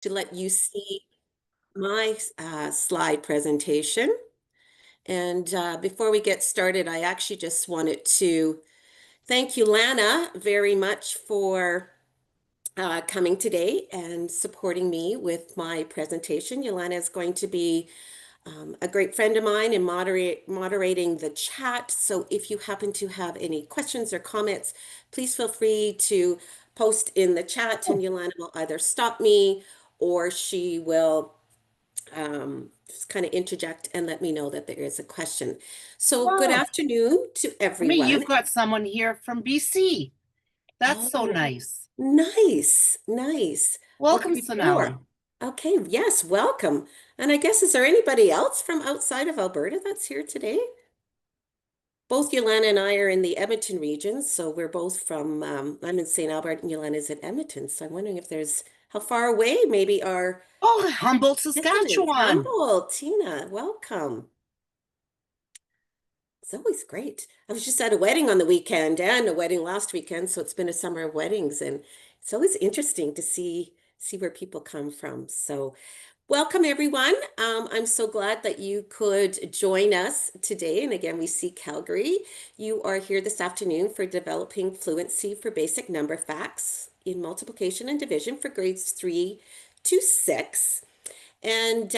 to let you see my slide presentation. And before we get started, I actually just wanted to thank you, Lana, very much for coming today and supporting me with my presentation. Yolana is going to be a great friend of mine and moderating the chat. So if you happen to have any questions or comments, please feel free to post in the chat, and Yolana will either stop me or she will just kind of interject and let me know that there is a question. So good Oh, afternoon to me, everyone. you've got someone here from BC. That's so Oh, nice. nice, nice. Welcome, Okay, Sonali. sure. Okay, yes, welcome. And I guess, is there anybody else from outside of Alberta that's here today? Both Yolana and I are in the Edmonton region, so we're both from, I'm in St. Albert and Yolana's in Edmonton. So I'm wondering if there's, how far away maybe our Oh, Humboldt, residents. Saskatchewan. Humboldt, Tina, welcome. It's always great. I was just at a wedding on the weekend and a wedding last weekend, so it's been a summer of weddings, and it's always interesting to see where people come from. So welcome, everyone. I'm so glad that you could join us today. And again, we see Calgary. You are here this afternoon for developing fluency for basic number facts in multiplication and division for grades 3 to 6. And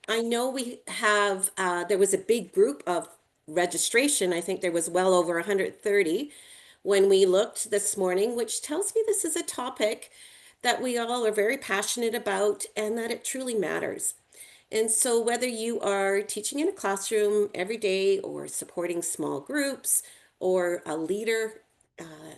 I know we have, there was a big group of registration. I think there was well over 130 when we looked this morning, which tells me this is a topic that we all are very passionate about and that it truly matters. And so, whether you are teaching in a classroom every day or supporting small groups or a leader,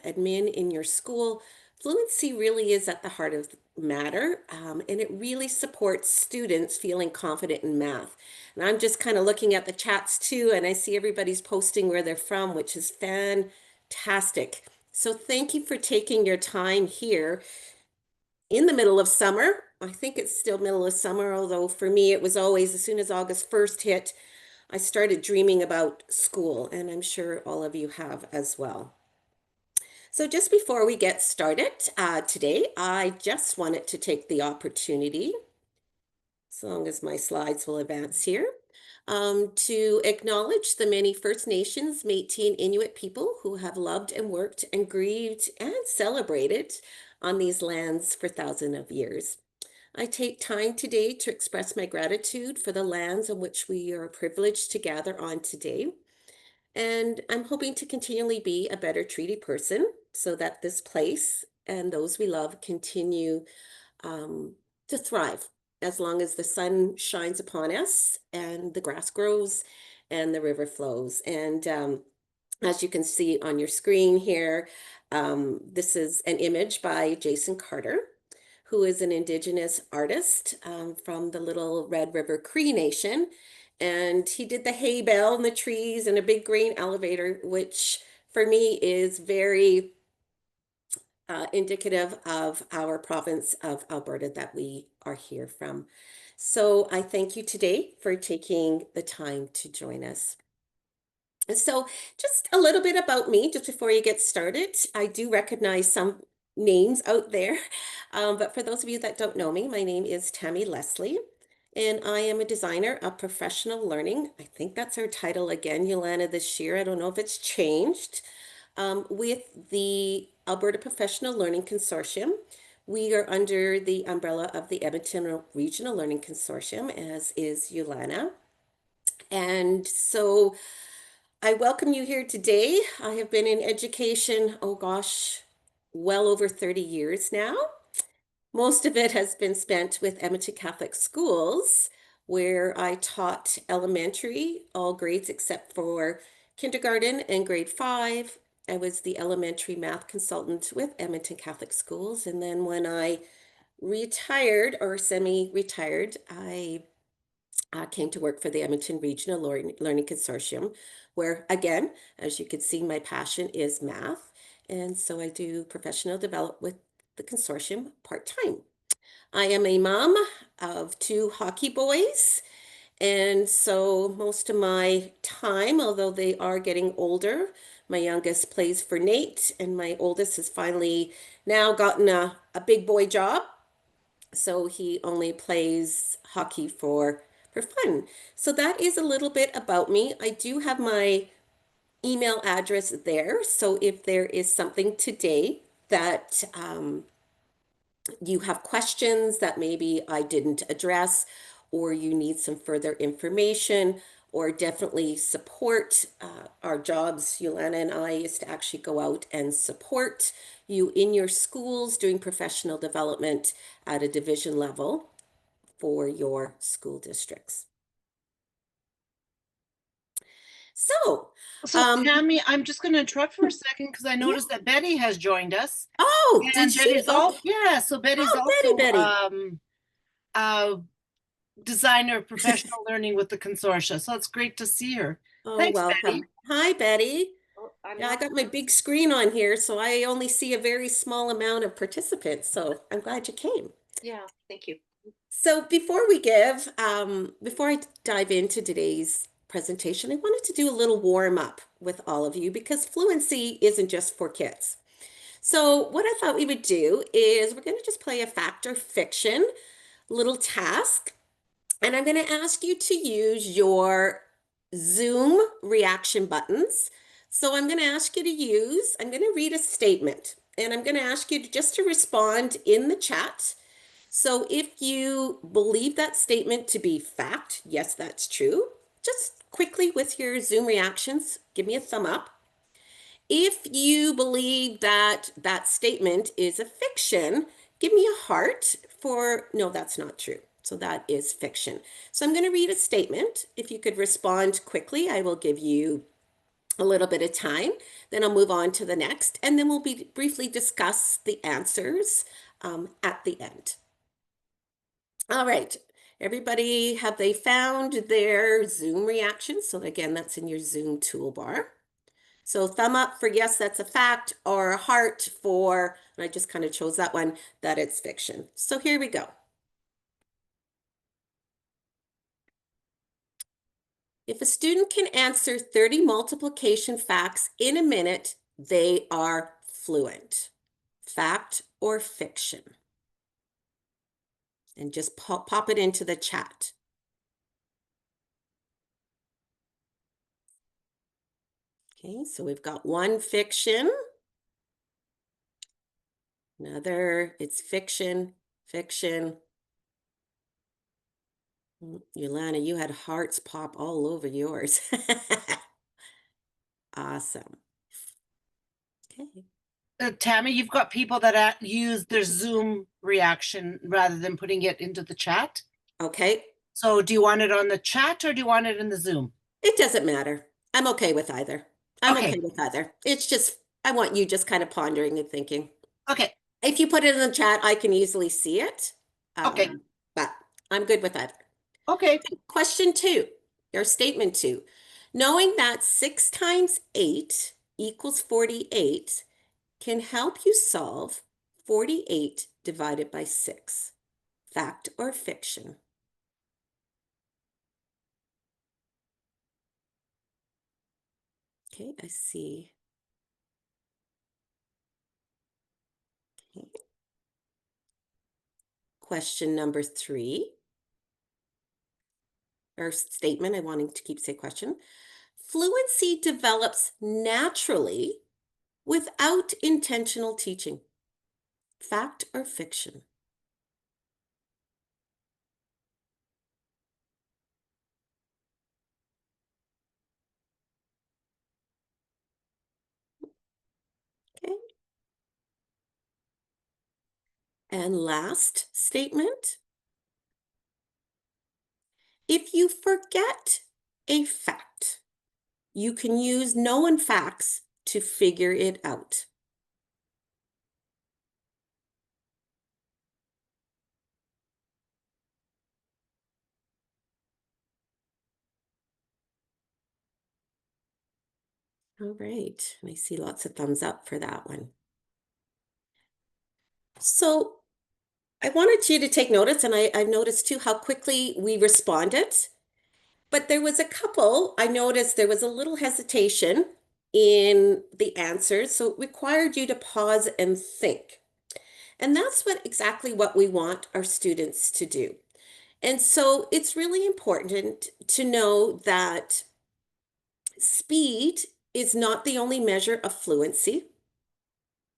admin in your school, fluency really is at the heart of the matter. And it really supports students feeling confident in math. And I'm just kind of looking at the chats too, and I see everybody's posting where they're from, which is fantastic. So, thank you for taking your time here in the middle of summer. I think it's still middle of summer, although for me it was always as soon as August 1st hit, I started dreaming about school, and I'm sure all of you have as well. So just before we get started today, I just wanted to take the opportunity, as long as my slides will advance here, to acknowledge the many First Nations, Métis, and Inuit people who have loved and worked and grieved and celebrated on these lands for thousands of years. I take time today to express my gratitude for the lands on which we are privileged to gather on today. And I'm hoping to continually be a better treaty person so that this place and those we love continue um, to thrive as long as the sun shines upon us and the grass grows and the river flows. And as you can see on your screen here, this is an image by Jason Carter, who is an Indigenous artist from the Little Red River Cree Nation. And he did the hay bale and the trees and a big green elevator, which for me is very indicative of our province of Alberta that we are here from. So I thank you today for taking the time to join us. So just a little bit about me, just before you get started. I do recognize some names out there, but for those of you that don't know me, my name is Tammy Leslie, and I am a designer of professional learning. I think that's our title again, Yolana, this year. I don't know if it's changed. With the Alberta Professional Learning Consortium. We are under the umbrella of the Edmonton Regional Learning Consortium, as is Yolana. And so I welcome you here today. I have been in education, oh gosh, well over 30 years now. Most of it has been spent with Edmonton Catholic Schools, where I taught elementary, all grades except for kindergarten and grade 5. I was the elementary math consultant with Edmonton Catholic Schools. And then when I retired or semi-retired, I came to work for the Edmonton Regional Learning Consortium, where, again, as you can see, my passion is math. And so I do professional development with the consortium part-time. I am a mom of 2 hockey boys. And so most of my time, although they are getting older, my youngest plays for Nate, and my oldest has finally now gotten a big boy job. So he only plays hockey for fun. So that is a little bit about me. I do have my email address there. So if there is something today that you have questions that maybe I didn't address, or you need some further information, or definitely support. Our jobs, Yolanda and I, is to actually go out and support you in your schools doing professional development at a division level for your school districts. So, So um, Tammy, I'm just going to interrupt for a second because I yeah. noticed that Betty has joined us, Oh, did and she? Betty's Oh, all yeah. So Betty's oh, Betty, also Betty. a designer of professional learning with the consortia. So it's great to see her. Oh, Thanks, Betty. welcome. Hi, Betty. Oh, I'm Yeah, I not. got my big screen on here, so I only see a very small amount of participants. So I'm glad you came. Yeah, thank you. So before I dive into today's presentation, I wanted to do a little warm up with all of you because fluency isn't just for kids. So what I thought we would do is we're going to just play a fact or fiction little task. And I'm going to ask you to use your Zoom reaction buttons. So I'm going to read a statement and I'm going to ask you to respond in the chat. So if you believe that statement to be fact, yes, that's true, just quickly with your Zoom reactions, give me a thumb up. If you believe that that statement is a fiction, give me a heart for no, that's not true. So that is fiction. So I'm going to read a statement. If you could respond quickly, I will give you a little bit of time. Then I'll move on to the next, and then we'll briefly discuss the answers at the end. All right. Everybody, have they found their Zoom reactions? So again, that's in your Zoom toolbar. So thumb up for yes, that's a fact, or a heart for, and I just kind of chose that one, that it's fiction. So here we go. If a student can answer 30 multiplication facts in a minute, they are fluent. Fact or fiction? And just pop it into the chat. Okay, so we've got one fiction. Another, it's fiction, fiction. Yolanda, you had hearts pop all over yours. Awesome. Okay. Tammy, you've got people that use their Zoom reaction rather than putting it into the chat. Okay. So do you want it on the chat or do you want it in the Zoom? It doesn't matter. I'm okay with either. I'm Okay. okay with either. It's just, I want you just kind of pondering and thinking. Okay. If you put it in the chat, I can easily see it. Okay. But I'm good with either. Okay. Question two, or statement two. Knowing that 6 times 8 equals 48 can help you solve 48 divided by 6. Fact or fiction? Okay, I see. Okay. Question number 3, or statement, I wanting to keep say question. Fluency develops naturally without intentional teaching. Fact or fiction? Okay. And last statement. If you forget a fact, you can use known facts to figure it out. All right. And I see lots of thumbs up for that one. So I wanted you to take notice, and I've noticed too how quickly we responded. But there was a couple, I noticed there was a little hesitation in the answers, so it required you to pause and think. And that's what exactly what we want our students to do. And so it's really important to know that speed is not the only measure of fluency.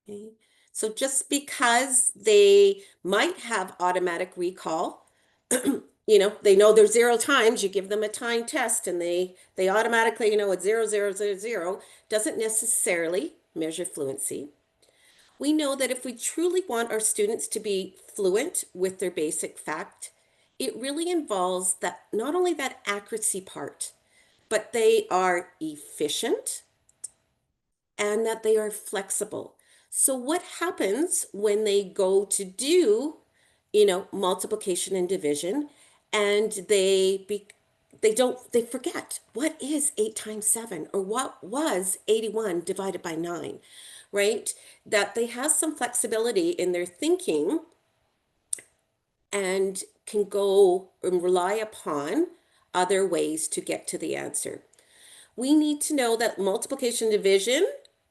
Okay? So just because they might have automatic recall, they know there's 0 times, you give them a time test and they automatically know it's 0, 0, 0, 0, doesn't necessarily measure fluency. We know that if we truly want our students to be fluent with their basic fact, it really involves that not only that accuracy part, but they are efficient and that they are flexible. So what happens when they go to do, multiplication and division and they forget what is 8 times 7 or what was 81 divided by 9, right? That they have some flexibility in their thinking and can go and rely upon other ways to get to the answer. We need to know that multiplication division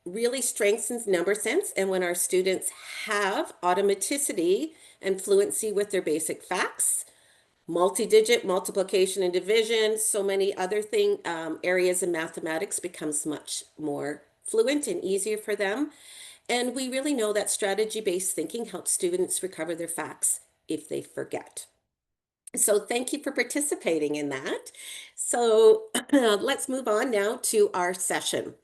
really strengthens number sense. And when our students have automaticity and fluency with their basic facts, multi-digit multiplication and division, so many other areas in mathematics becomes much more fluent and easier for them. And we really know that strategy-based thinking helps students recover their facts if they forget. So thank you for participating in that. So let's move on now to our session.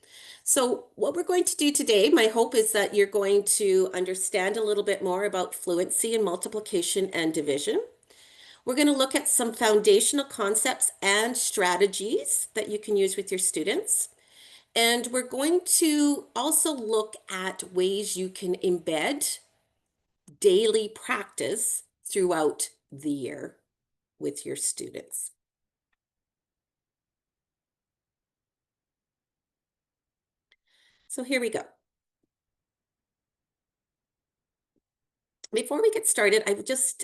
So what we're going to do today, my hope is that you're going to understand a little bit more about fluency in multiplication and division. We're going to look at some foundational concepts and strategies that you can use with your students. And we're going to also look at ways you can embed daily practice throughout the year with your students. So here we go. Before we get started, I just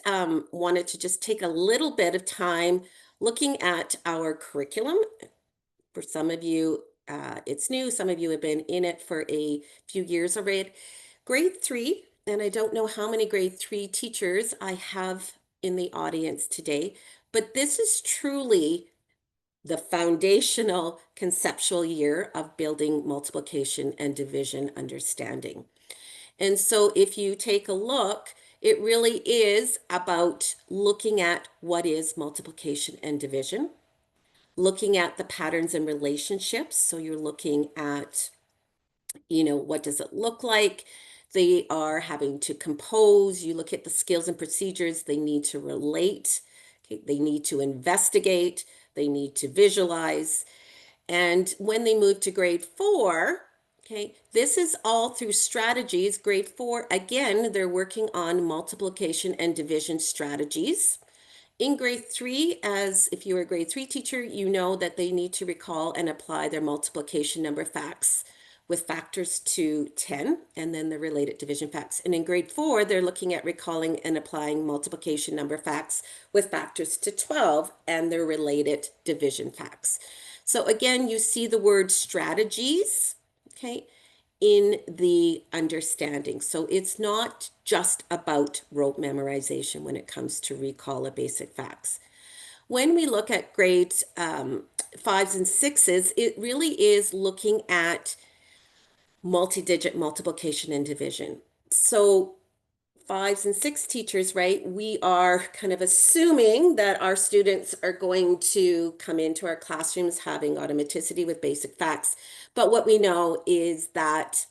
wanted to just take a little bit of time looking at our curriculum. For some of you, it's new. Some of you have been in it for a few years already. Grade 3, and I don't know how many grade 3 teachers I have in the audience today, but this is truly the foundational conceptual year of building multiplication and division understanding. And so if you take a look, it really is about looking at what is multiplication and division, looking at the patterns and relationships. So you're looking at, what does it look like? They are having to compose. You look at the skills and procedures. They need to relate. Okay? They need to investigate. They need to visualize. And when they move to grade 4, okay, this is all through strategies. Grade 4, again, they're working on multiplication and division strategies. In grade 3, as if you're a grade 3 teacher, you know that they need to recall and apply their multiplication number facts with factors to 10 and then the related division facts. And in grade 4, they're looking at recalling and applying multiplication number facts with factors to 12 and their related division facts. So again, you see the word strategies, okay, in the understanding. So it's not just about rote memorization when it comes to recall of basic facts. When we look at grades 5s and 6s, it really is looking at multi-digit multiplication and division. So 5s and 6 teachers, right? We are kind of assuming that our students are going to come into our classrooms having automaticity with basic facts. But what we know is that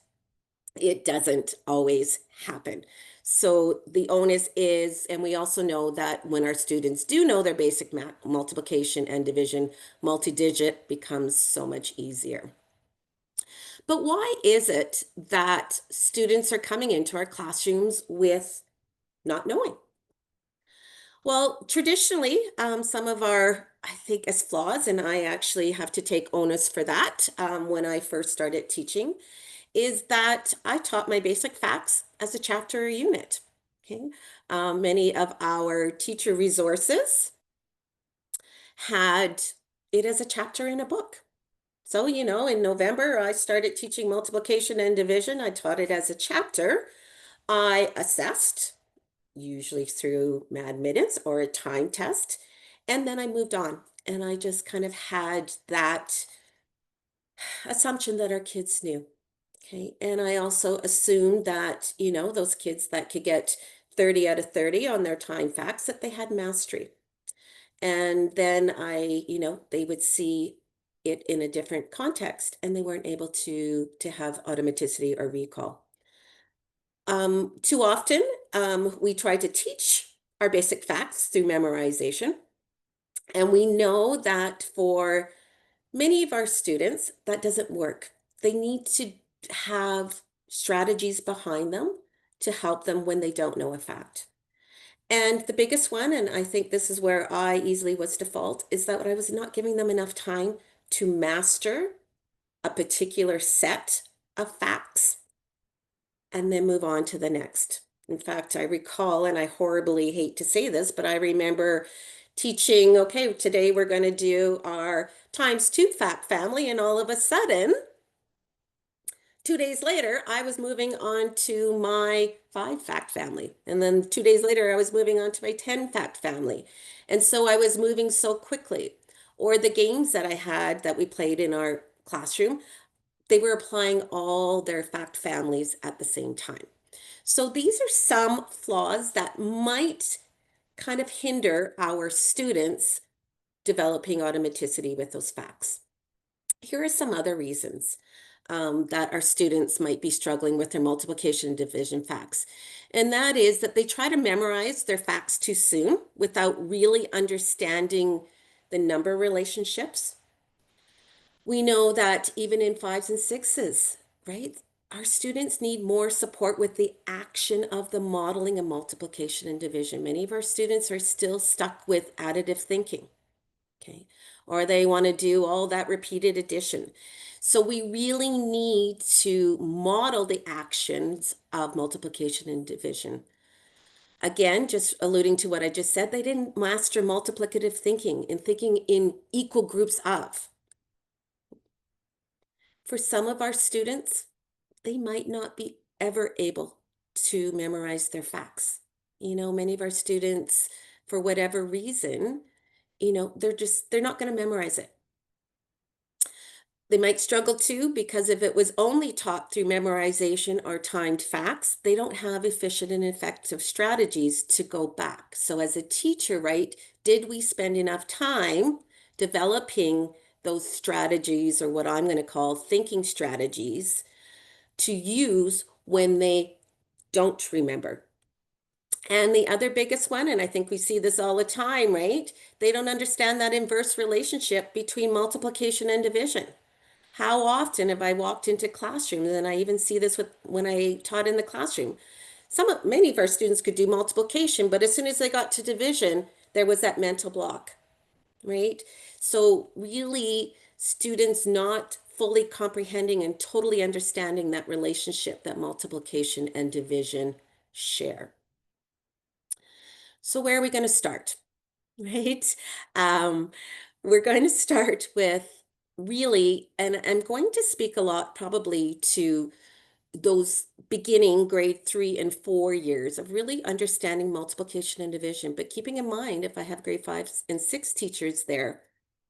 it doesn't always happen. So the onus is, and we also know that when our students do know their basic multiplication and division, multi-digit becomes so much easier. But why is it that students are coming into our classrooms with not knowing? Well, traditionally, some of our, I think, as flaws, and I actually have to take onus for that when I first started teaching, is that I taught my basic facts as a chapter or unit. Okay. Many of our teacher resources had it as a chapter in a book. So, in November, I started teaching multiplication and division. I taught it as a chapter I assessed, usually through mad minutes or a time test, and then I moved on. And I just kind of had that assumption that our kids knew. Okay. And I also assumed that, those kids that could get 30 out of 30 on their time facts, that they had mastery. And then they would see it in a different context and they weren't able to have automaticity or recall. Too often, we try to teach our basic facts through memorization. And we know that for many of our students, that doesn't work. They need to have strategies behind them to help them when they don't know a fact. And the biggest one, and I think this is where I easily was to fault, is that I was not giving them enough time to master a particular set of facts and then move on to the next. In fact, I recall, and I horribly hate to say this, but I remember teaching, okay, today we're going to do our times two fact family, and all of a sudden, 2 days later, I was moving on to my five fact family. And then 2 days later, I was moving on to my 10 fact family. And so I was moving so quickly. Or the games that I had that we played in our classroom, they were applying all their fact families at the same time. So these are some flaws that might kind of hinder our students developing automaticity with those facts. Here are some other reasons that our students might be struggling with their multiplication and division facts. And that is that they try to memorize their facts too soon without really understanding the number relationships. We know that even in fives and sixes, right? Our students need more support with the action of the modeling and multiplication and division. Many of our students are still stuck with additive thinking, okay? Or they want to do all that repeated addition. So we really need to model the actions of multiplication and division. Again, just alluding to what I just said, they didn't master multiplicative thinking and thinking in equal groups of. For some of our students, they might not be ever able to memorize their facts. Many of our students, for whatever reason, they're not going to memorize it. They might struggle too because if it was only taught through memorization or timed facts, they don't have efficient and effective strategies to go back. So, as a teacher, right, did we spend enough time developing those strategies, or what I'm going to call thinking strategies, to use when they don't remember? And the other biggest one, and I think we see this all the time, right? They don't understand that inverse relationship between multiplication and division. How often have I walked into classrooms, and I even see this with when I taught in the classroom. Many of our students could do multiplication, but as soon as they got to division, there was that mental block, right? So really, students not fully comprehending and totally understanding that relationship that multiplication and division share. So where are we going to start? Right? Um, we're going to start with really, and I'm going to speak a lot probably to those beginning grade 3 and 4 years of really understanding multiplication and division, but keeping in mind, if I have grade 5 and 6 teachers there,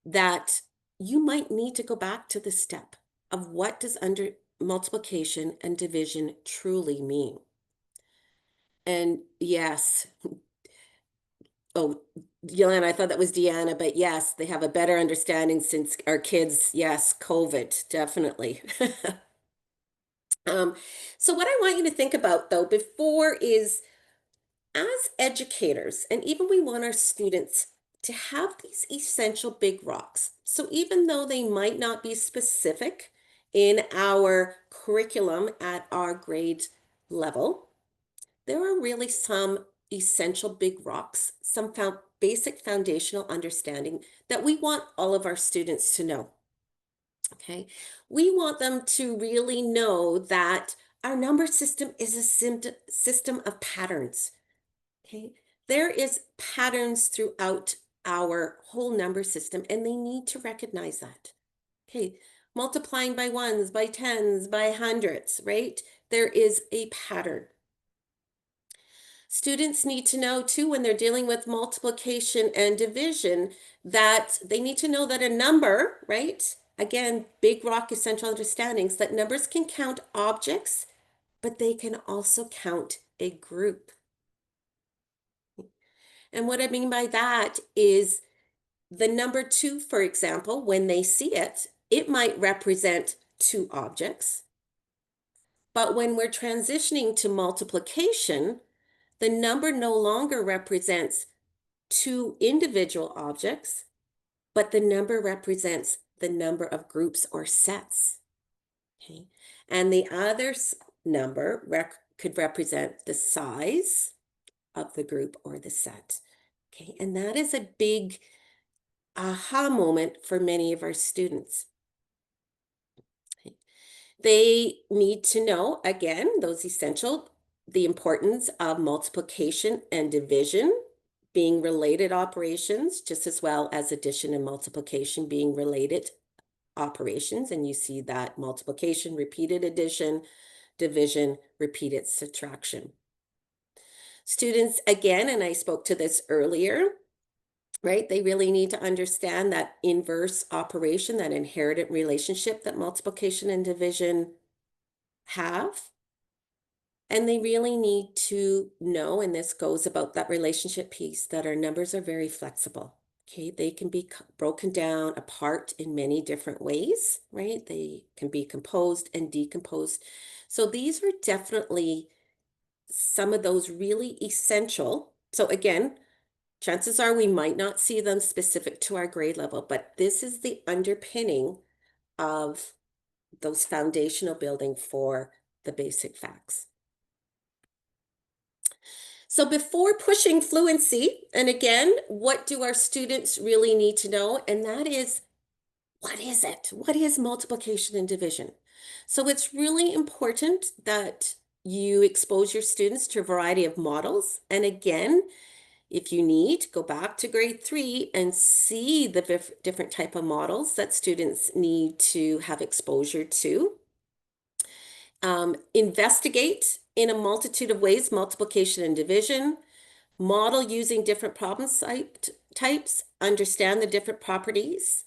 that you might need to go back to the step of what does under multiplication and division truly mean. And yes, oh, Yolanda, I thought that was Deanna, but yes, they have a better understanding since our kids, yes, COVID, definitely. Um, so what I want you to think about though before is, as educators, and even we want our students to have these essential big rocks. So even though they might not be specific in our curriculum at our grade level, there are really some essential big rocks, some basic foundational understanding that we want all of our students to know. Okay. We want them to really know that our number system is a system of patterns. Okay. There is patterns throughout our whole number system, and they need to recognize that. Okay. Multiplying by ones, by tens, by hundreds, right? There is a pattern. Students need to know too when they're dealing with multiplication and division that they need to know that a number, right? Again, big rock essential understandings that numbers can count objects, but they can also count a group. And what I mean by that is the number two, for example, when they see it, it might represent two objects. But when we're transitioning to multiplication, the number no longer represents two individual objects, but the number represents the number of groups or sets. Okay. And the other number could represent the size of the group or the set. Okay. And that is a big aha moment for many of our students. Okay. They need to know, again, those essential, the importance of multiplication and division being related operations, just as well as addition and multiplication being related operations. And you see that multiplication, repeated addition, division, repeated subtraction. Students, again, and I spoke to this earlier, right? They really need to understand that inverse operation, that inherited relationship that multiplication and division have. And they really need to know, and this goes about that relationship piece, that our numbers are very flexible. Okay, they can be broken down apart in many different ways, right? They can be composed and decomposed. So these are definitely some of those really essential. So again, chances are we might not see them specific to our grade level, but this is the underpinning of those foundational building for the basic facts. So before pushing fluency, and again, what do our students really need to know? And that is, what is it? What is multiplication and division? So it's really important that you expose your students to a variety of models. And again, if you need, go back to grade 3 and see the different type of models that students need to have exposure to. Investigate in a multitude of ways multiplication and division. Model using different problem types, understand the different properties,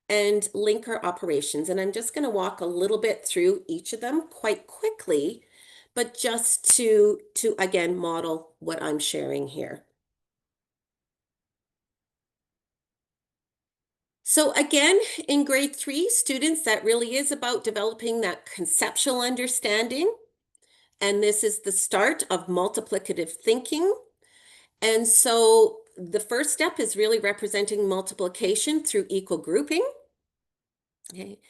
and link our operations. And I'm just going to walk a little bit through each of them quite quickly, but just to again model what I'm sharing here. So again, in grade 3, students, that really is about developing that conceptual understanding. And this is the start of multiplicative thinking. And so the first step is really representing multiplication through equal grouping. Okay.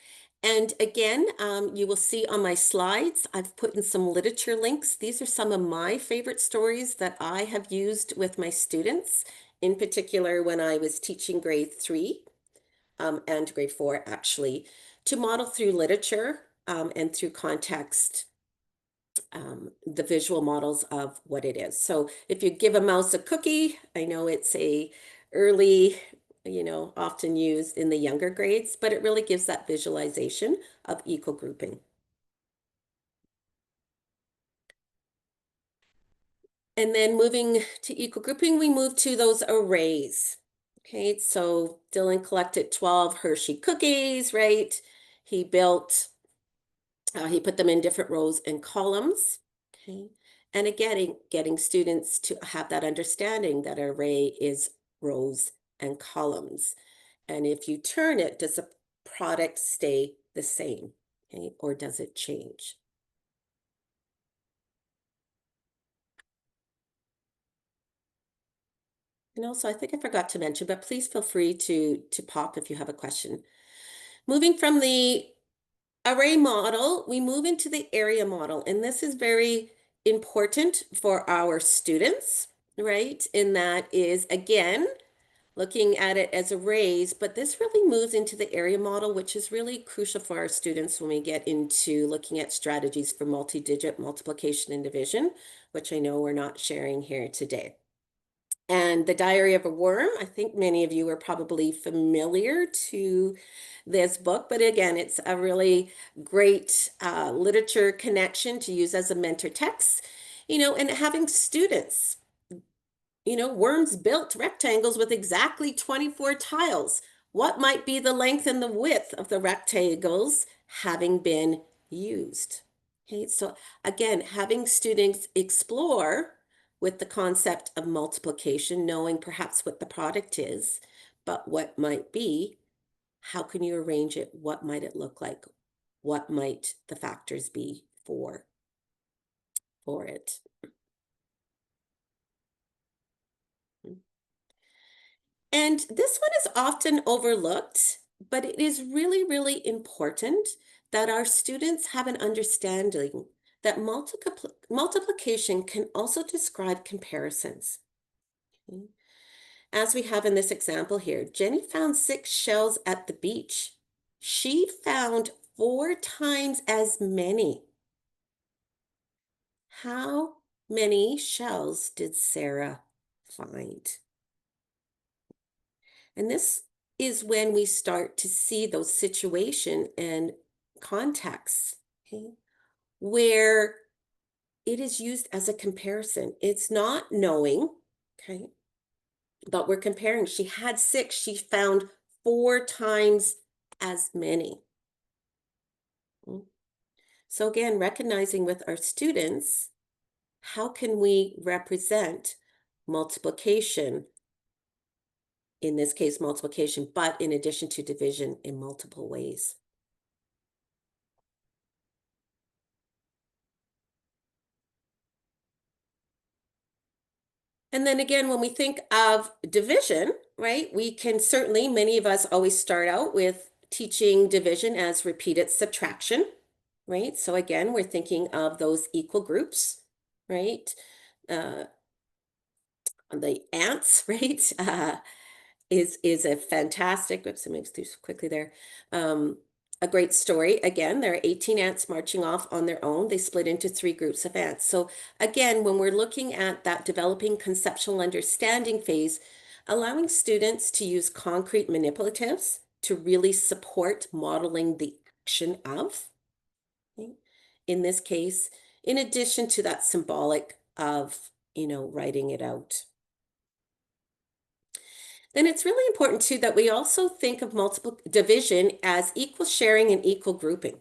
And again, you will see on my slides, I've put in some literature links. These are some of my favorite stories that I have used with my students, in particular when I was teaching grade 3 and grade 4, actually, to model through literature and through context the visual models of what it is. So if you give a mouse a cookie, I know it's a early, often used in the younger grades, but it really gives that visualization of equal grouping. And then moving to equal grouping, we move to those arrays. Okay, so Dylan collected 12 Hershey cookies, right? He built, he put them in different rows and columns. Okay. And again, getting students to have that understanding that array is rows and columns. And if you turn it, does the product stay the same? Okay, or does it change? And also, I think I forgot to mention, but please feel free to pop if you have a question. Moving from the array model, we move into the area model, and this is very important for our students, right? And that is, again, looking at it as arrays, but this really moves into the area model, which is really crucial for our students when we get into looking at strategies for multi-digit multiplication and division, which I know we're not sharing here today. And The Diary of a Worm, I think many of you are probably familiar to this book, but again, it's a really great literature connection to use as a mentor text. And having students, Worms built rectangles with exactly 24 tiles. What might be the length and the width of the rectangles having been used? Okay, so again, having students explore with the concept of multiplication, knowing perhaps what the product is, but what might be, how can you arrange it? What might it look like? What might the factors be for it? And this one is often overlooked, but it is really, really important that our students have an understanding that multiplication can also describe comparisons. Okay? As we have in this example here, Jenny found 6 shells at the beach. She found 4 times as many. How many shells did Sarah find? And this is when we start to see those situation and contexts, okay, where it is used as a comparison. It's not knowing, okay, but we're comparing. She had 6, she found 4 times as many. Mm. So again, recognizing with our students, how can we represent multiplication, in this case, multiplication, but in addition to division in multiple ways? And then again, when we think of division, right, we can certainly, many of us always start out with teaching division as repeated subtraction, right? So again, we're thinking of those equal groups, right? Uh, the ants, right? Is a fantastic, oops, I moved too quickly there. Um, a great story. Again, there are 18 ants marching off on their own. They split into 3 groups of ants. So again, when we're looking at that developing conceptual understanding phase, allowing students to use concrete manipulatives to really support modeling the action of, okay? In this case, in addition to that symbolic of, writing it out. Then it's really important too that we also think of multiple division as equal sharing and equal grouping.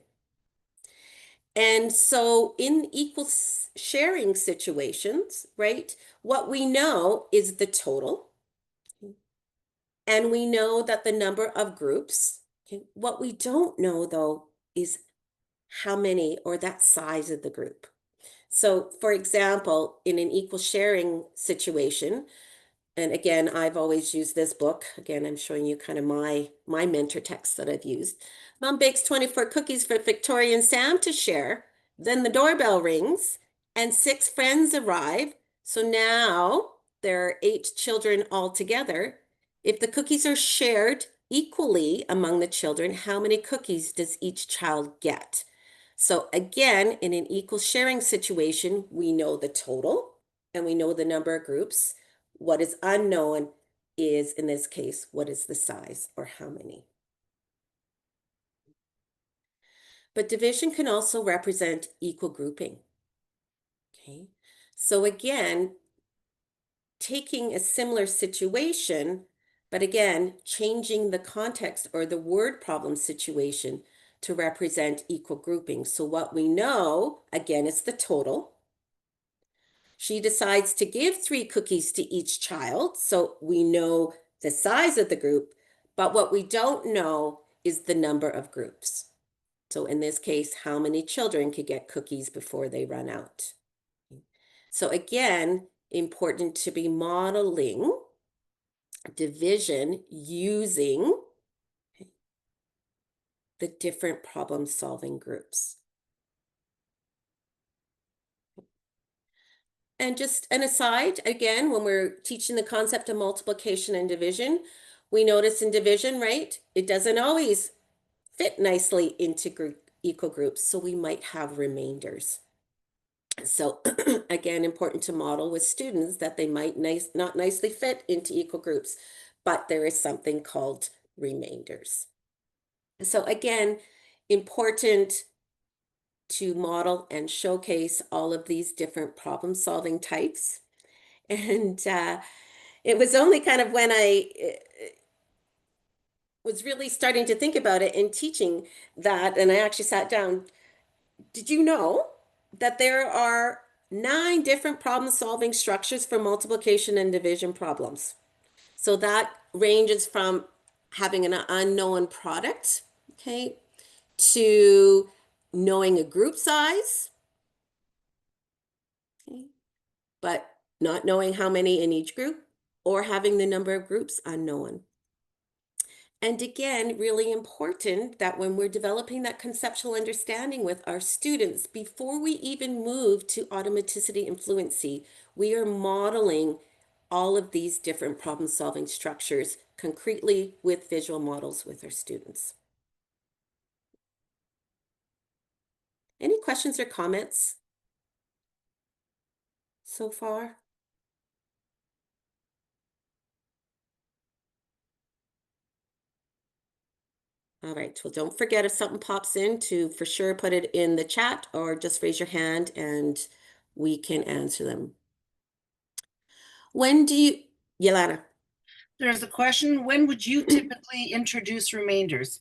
And so in equal sharing situations, right, what we know is the total. And we know that the number of groups. Okay. What we don't know though is how many or that size of the group. So for example, in an equal sharing situation, and again, I've always used this book. Again, I'm showing you kind of my mentor text that I've used. Mom bakes 24 cookies for Victoria and Sam to share. Then the doorbell rings and 6 friends arrive. So now there are 8 children altogether. If the cookies are shared equally among the children, how many cookies does each child get? So again, in an equal sharing situation, we know the total and we know the number of groups. What is unknown is, in this case, what is the size or how many? But division can also represent equal grouping. Okay. So again, taking a similar situation, but again, changing the context or the word problem situation to represent equal grouping. So what we know, again, is the total. She decides to give 3 cookies to each child. So we know the size of the group, but what we don't know is the number of groups. So in this case, how many children could get cookies before they run out? So again, important to be modeling division using the different problem solving groups. And just an aside, again, when we're teaching the concept of multiplication and division, we notice in division, right? It doesn't always fit nicely into equal groups. So we might have remainders. So again, important to model with students that they might not nicely fit into equal groups, but there is something called remainders. So again, important to model and showcase all of these different problem solving types. And it was only kind of when I was really starting to think about it in teaching that, and I actually sat down. Did you know that there are 9 different problem solving structures for multiplication and division problems? So that ranges from having an unknown product, okay, to knowing a group size, okay, but not knowing how many in each group, or having the number of groups unknown. And again, really important that when we're developing that conceptual understanding with our students, before we even move to automaticity and fluency, we are modeling all of these different problem solving structures concretely with visual models with our students. Any questions or comments so far? All right, well, don't forget if something pops in to for sure put it in the chat or just raise your hand and we can answer them. When do you, Yelena? There's a question, when would you typically introduce remainders?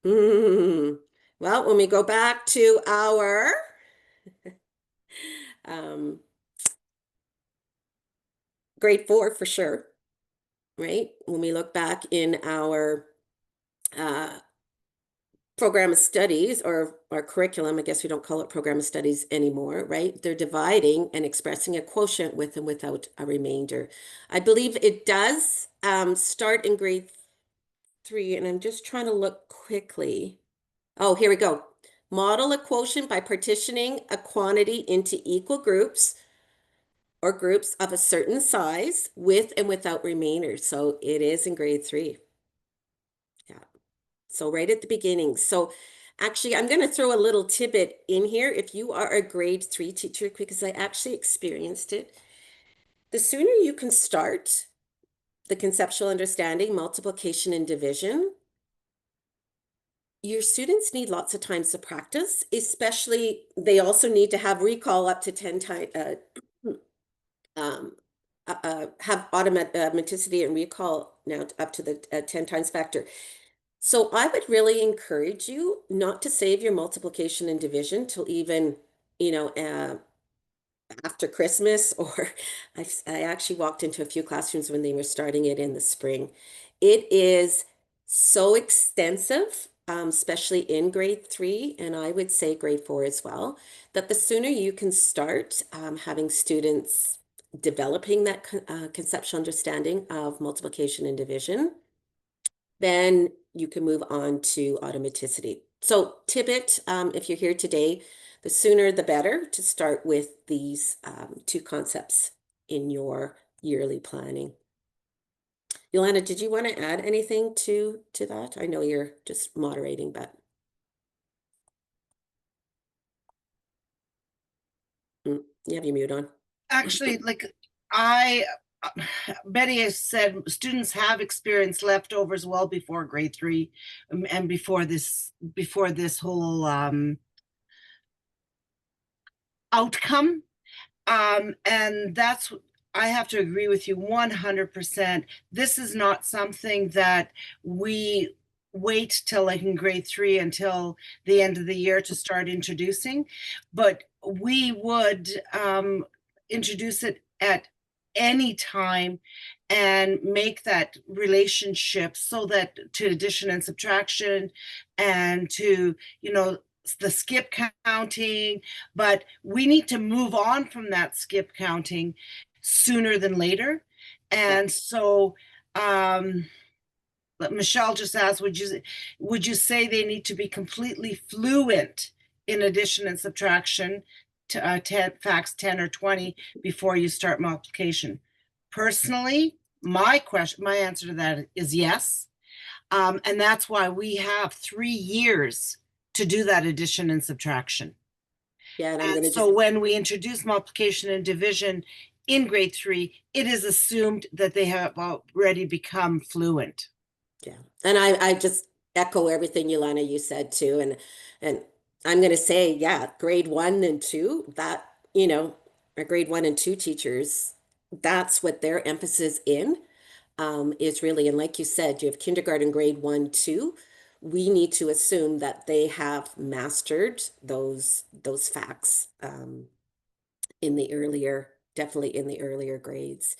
Well, when we go back to our um, grade 4 for sure, right? When we look back in our uh, program of studies or our curriculum, I guess we don't call it program of studies anymore, right? They're dividing and expressing a quotient with and without a remainder. I believe it does start in grade 3, and I'm just trying to look quickly. Oh, here we go. Model a quotient by partitioning a quantity into equal groups or groups of a certain size with and without remainders. So it is in grade 3. Yeah. So right at the beginning. So actually, I'm going to throw a little tidbit in here. If you are a grade 3 teacher, because I actually experienced it, the sooner you can start the conceptual understanding, multiplication, and division, your students need lots of times to practice, especially they also need to have recall up to 10 times, have automaticity and recall now up to the 10 times factor. So I would really encourage you not to save your multiplication and division till even, you know, after Christmas, or I actually walked into a few classrooms when they were starting it in the spring. It is so extensive, especially in grade 3, and I would say grade 4 as well, that the sooner you can start having students developing that conceptual understanding of multiplication and division, then you can move on to automaticity. So Tibbet, if you're here today, the sooner the better to start with these 2 concepts in your yearly planning. Yolanda, did you want to add anything to that? I know you're just moderating, but you have your mute on. Actually, like I, Betty has said, students have experienced leftovers well before grade 3, and before this whole outcome. And that's, I have to agree with you 100%. This is not something that we wait till like in grade 3 until the end of the year to start introducing, but we would introduce it at any time and make that relationship so that to addition and subtraction and to, you know, the skip counting, but we need to move on from that skip counting sooner than later. Yeah. And so Michelle just asked, would you say they need to be completely fluent in addition and subtraction to 10 facts 10 or 20 before you start multiplication? Personally, my answer to that is yes. And that's why we have 3 years to do that addition and subtraction. Yeah, and I'm going to So just, when we introduce multiplication and division in grade 3, it is assumed that they have already become fluent. yeah. And I just echo everything, Yolanda, you said too. And I'm going to say, yeah, grade 1 and 2, that, our grade 1 and 2 teachers, that's what their emphasis is really, and like you said, you have kindergarten grade 1, 2. We need to assume that they have mastered those facts in the earlier, definitely in the earlier grades.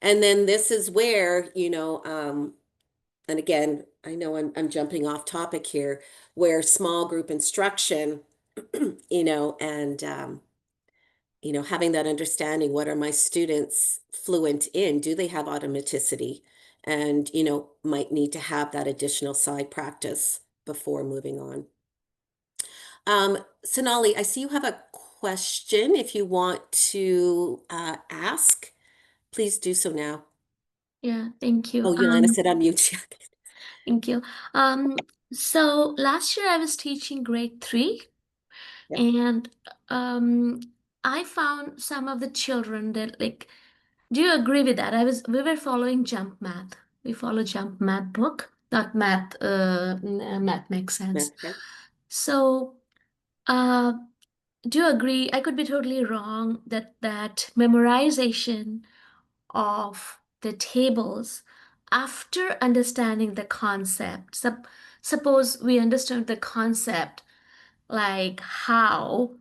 And then this is where, and again, I know I'm jumping off topic here, where small group instruction, and having that understanding, what are my students fluent in? Do they have automaticity? And, might need to have that additional side practice before moving on. Sonali, I see you have a question. If you want to ask, please do so now. Yeah, thank you. Oh, Yolanda said unmute. Thank you. Um, so last year I was teaching grade 3, Yep. and um, I found some of the children that like, do you agree with that? We were following jump math. We follow jump math book, not math, math makes sense. Okay. So, uh, do you agree? I could be totally wrong that memorization of the tables after understanding the concept. Suppose we understood the concept like how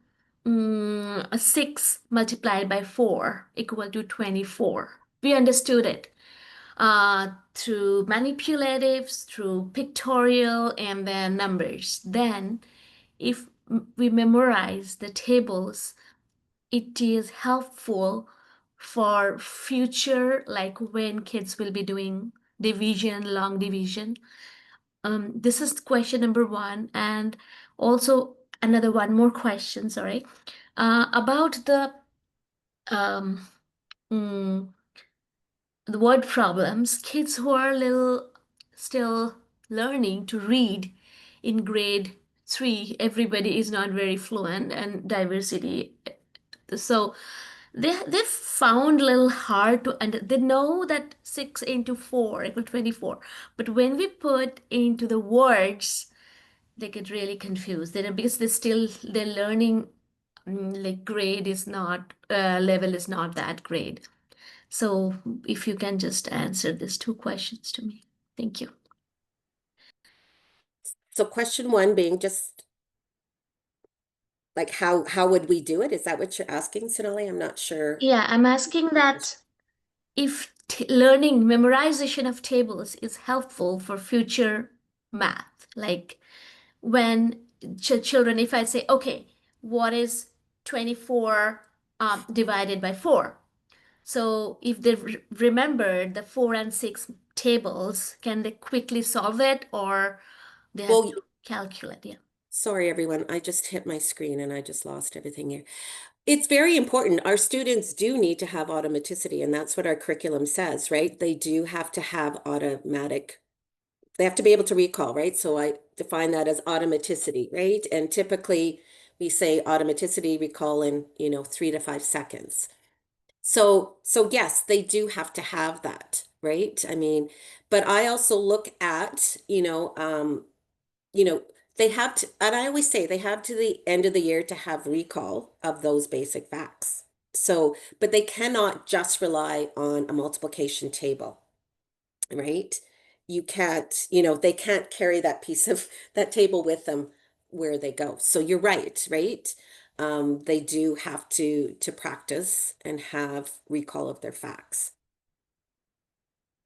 a 6 multiplied by 4 equal to 24. We understood it through manipulatives, through pictorial, and then numbers. Then, if we memorize the tables, it is helpful for future, like when kids will be doing division, long division. This is question number one. And also another one more question, sorry, about um, mm, the word problems. Kids who are little still learning to read in grade 3, everybody is not very fluent, and diversity. So they found a little hard to, and they know that 6 into 4 equal 24, but when we put into the words, they get really confused. Because they're learning, like grade is not level is not that great. So if you can just answer these two questions to me. Thank you. So question 1 being just like how would we do it? Is that what you're asking, Sonali? I'm not sure. Yeah, I'm asking that if learning memorization of tables is helpful for future math, like when children, if I say, okay, what is 24 divided by 4? So if they remember the 4 and 6 tables, can they quickly solve it, or they have Well, to calculate? Yeah. sorry, everyone. I just hit my screen and I just lost everything here. It's very important. Our students do need to have automaticity, and that's what our curriculum says, right? They do have to have they have to be able to recall, right? So I define that as automaticity, right? And typically we say automaticity, recall in, 3 to 5 seconds. So yes, they do have to have that, right? I mean, but I also look at, you know, they have to, and I always say they have to the end of the year to have recall of those basic facts. So, but they cannot just rely on a multiplication table, right? You can't, they can't carry that piece of that table with them where they go. So you're right, right? They do have to practice and have recall of their facts.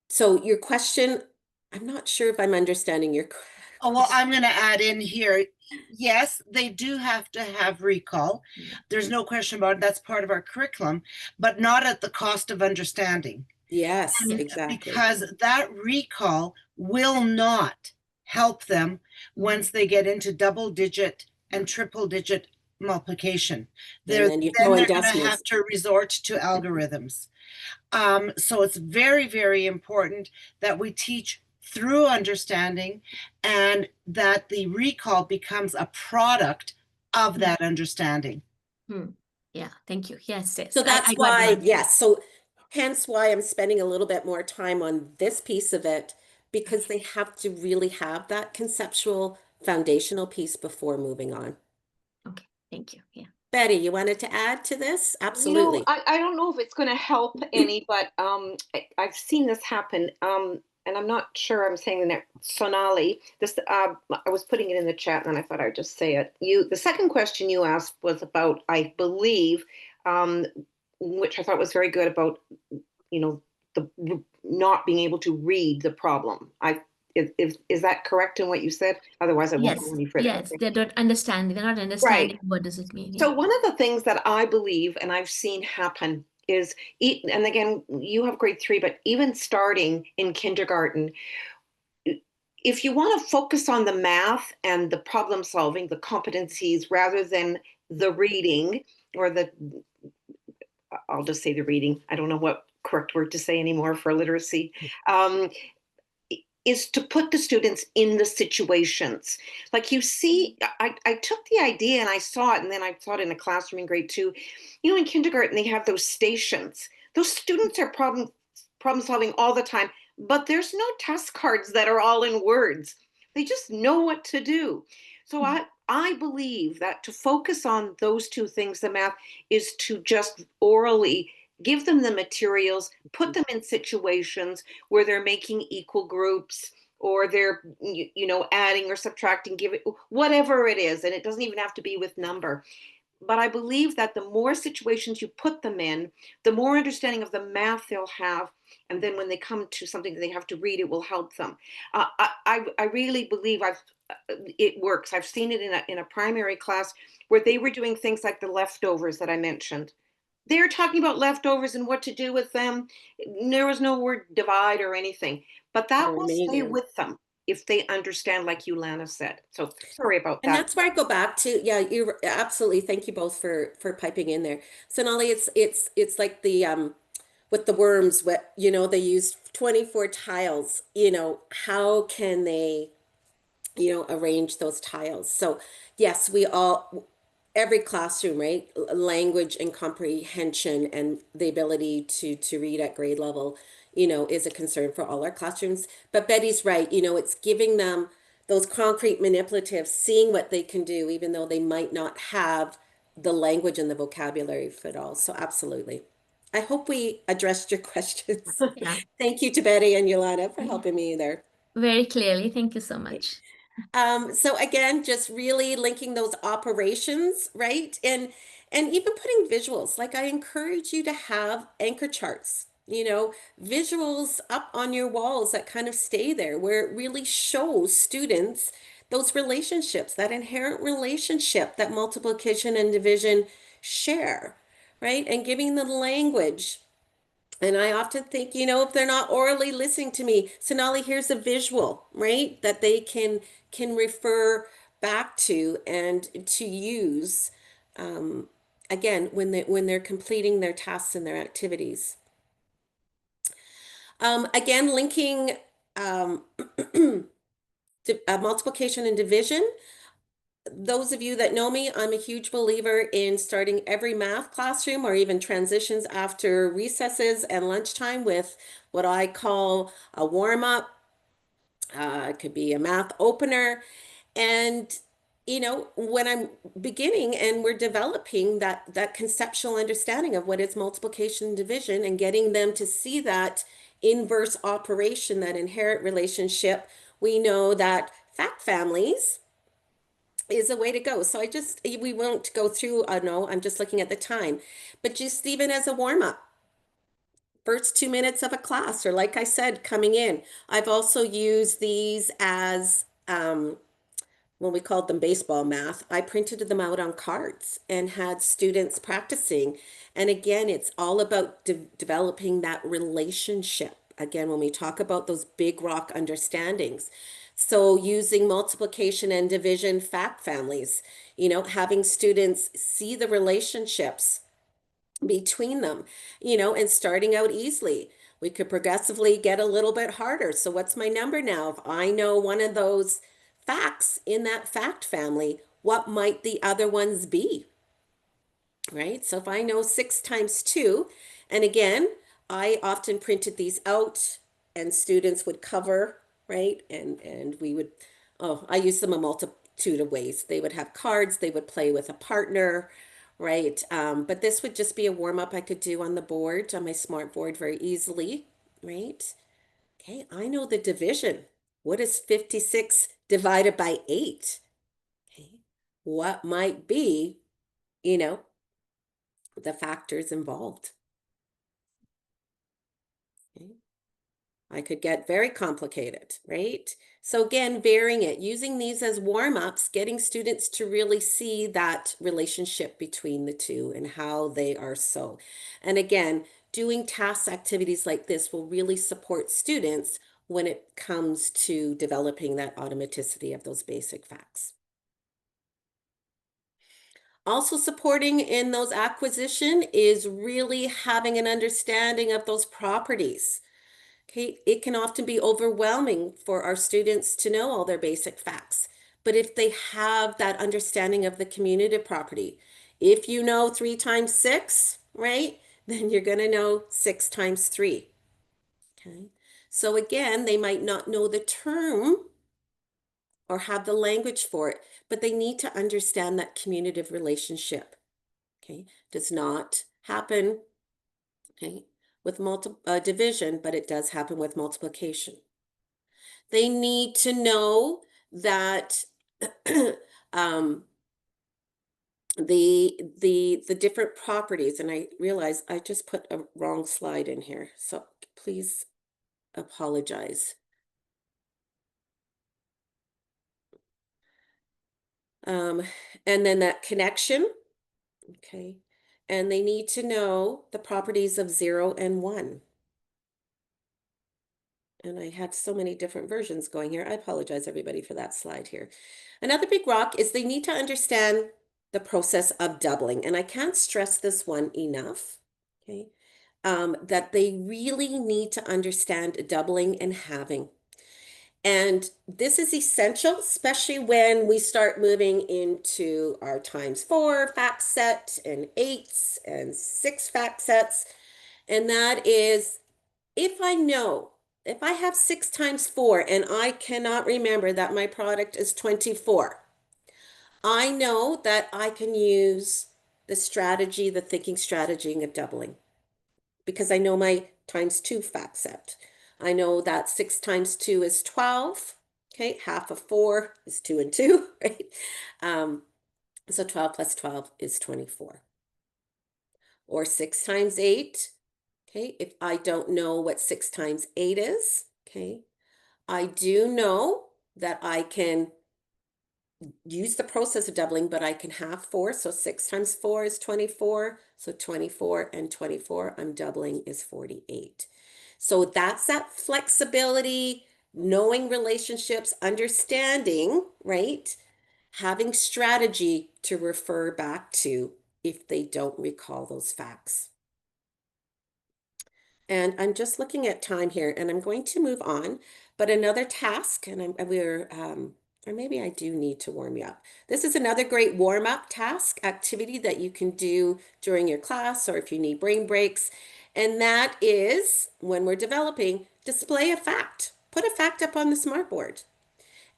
So your question, I'm not sure if I'm understanding your Oh, well, I'm going to add in here. Yes, they do have to have recall. There's no question about it. That's part of our curriculum, but not at the cost of understanding. Yes, And exactly. because that recall will not help them once they get into double digit and triple digit multiplication. And then you're Then throwing they're going to have decimals. to resort to algorithms. So it's very, very important that we teach through understanding and that the recall becomes a product of that understanding. Yeah, thank you. Yes, So yes. I that's got why, one. yes. So hence why I'm spending a little bit more time on this piece of it, because they have to really have that conceptual foundational piece before moving on. Betty, you wanted to add to this? You know, Absolutely. I don't know if it's going to help any, but I've seen this happen. And I'm not sure I'm saying the name Sonali. This I was putting it in the chat, and I thought I'd just say it. The second question you asked was about, I believe, um, which I thought was very good, about you know the not being able to read the problem. Is that correct in what you said? Otherwise, I won't go Yes, any further. yes, Okay. they're not understanding. They're not Right. understanding what does it mean. So Yeah. one of the things that I believe and I've seen happen is, and again, you have grade three, but even starting in kindergarten, if you want to focus on the math and the problem solving, the competencies, rather than the reading, or I'll just say the reading. I don't know what correct word to say anymore for literacy. Um, is to put the students in the situations. Like, you see, I took the idea and I saw it, and then I saw it in a classroom in grade two. In kindergarten, they have those stations. Those students are problem solving all the time, but there's no test cards that are all in words. They just know what to do. So I believe that to focus on those two things, the math, is to just orally give them the materials, put them in situations where they're making equal groups, or they're adding or subtracting, giving, whatever it is, and it doesn't even have to be with number. But I believe that the more situations you put them in, the more understanding of the math they'll have, and then when they come to something that they have to read, it will help them. I really believe it works. I've seen it in a primary class where they were doing things like the leftovers that I mentioned. They're talking about leftovers and what to do with them. There was no word divide or anything, but that They're will stay amazing. with them if they understand, like you, Lana, said. So sorry about And that. that's where I go back to, yeah, you're absolutely, thank you both for piping in there. So Nolly, it's like the with the worms, what they used 24 tiles, how can they arrange those tiles? So yes, every classroom, right? Language and comprehension and the ability to read at grade level, is a concern for all our classrooms. But Betty's right, it's giving them those concrete manipulatives, seeing what they can do, even though they might not have the language and the vocabulary for it all. So absolutely. I hope we addressed your questions. Yeah. Thank you to Betty and Yolanda for helping me there. Very clearly. Thank you so Okay. much. So again, just really linking those operations, right? And even putting visuals. Like, I encourage you to have anchor charts, visuals up on your walls that kind of stay there, where it really shows students those relationships, that inherent relationship that multiplication and division share, right? And giving the language. And I often think, if they're not orally listening to me, Sonali, here's a visual, right? That they can refer back to and to use, um, again, when they're completing their tasks and their activities. Again, linking um, multiplication and division. Those of you that know me, I'm a huge believer in starting every math classroom, or even transitions after recesses and lunchtime, with what I call a warm up. It could be a math opener. And, when I'm beginning and we're developing that conceptual understanding of what is multiplication and division, and getting them to see that inverse operation, that inherent relationship, we know that fact families is a way to go. So we won't go through, no, I'm just looking at the time, but just even as a warm up, first 2 minutes of a class, or like I said, coming in. I've also used these as, when we called them baseball math, I printed them out on cards and had students practicing. And again, it's all about developing that relationship. Again, when we talk about those big rock understandings. So using multiplication and division fact families, having students see the relationships between them, and starting out easily. We could progressively get a little bit harder. So what's my number now? If I know one of those facts in that fact family, what might the other ones be? Right? So if I know 6 times 2, and again, I often printed these out and students would cover, right? And we would, oh, I use them a multitude of ways. They would have cards, they would play with a partner, right? But this would just be a warm up I could do on the board, on my smart board very easily, right? Okay, I know the division. What is 56 divided by 8? Okay, what might be, you know, the factors involved? Okay. I could get very complicated, right? So again, varying it, using these as warm-ups, getting students to really see that relationship between the two and how they are so. And again, doing task activities like this will really support students when it comes to developing that automaticity of those basic facts. Also supporting in those acquisition is really having an understanding of those properties. Okay, it can often be overwhelming for our students to know all their basic facts. But if they have that understanding of the commutative property, if you know 3 times 6, right, then you're going to know 6 times 3. Okay, so again, they might not know the term or have the language for it, but they need to understand that commutative relationship. Okay, does not happen, okay, with division, but it does happen with multiplication. They need to know that um, the different properties, and I realize I just put a wrong slide in here, so please apologize. Um, and then that connection, okay, and they need to know the properties of 0 and 1. And I have so many different versions going here. I apologize, everybody, for that slide here. Another big rock is they need to understand the process of doubling. And I can't stress this one enough, okay? That they really need to understand doubling and halving. And this is essential, especially when we start moving into our times 4 fact set and 8s and 6 fact sets. And that is, if I have 6 times 4 and I cannot remember that my product is 24, I know that I can use the strategy, the thinking strategy of doubling, because I know my times 2 fact set. I know that 6 times 2 is 12. Okay, half of 4 is 2 and 2, right? Um, so 12 plus 12 is 24. Or 6 times 8. Okay, if I don't know what 6 times 8 is, okay, I do know that I can use the process of doubling, but I can have 4. So 6 times 4 is 24. So 24 and 24, I'm doubling is 48. So that's that flexibility, knowing relationships, understanding, right? Having strategy to refer back to if they don't recall those facts. And I'm just looking at time here and I'm going to move on, but another task, and or maybe I do need to warm you up. This is another great warm up task activity that you can do during your class or if you need brain breaks. And that is when we're developing, display a fact, put a fact up on the smartboard,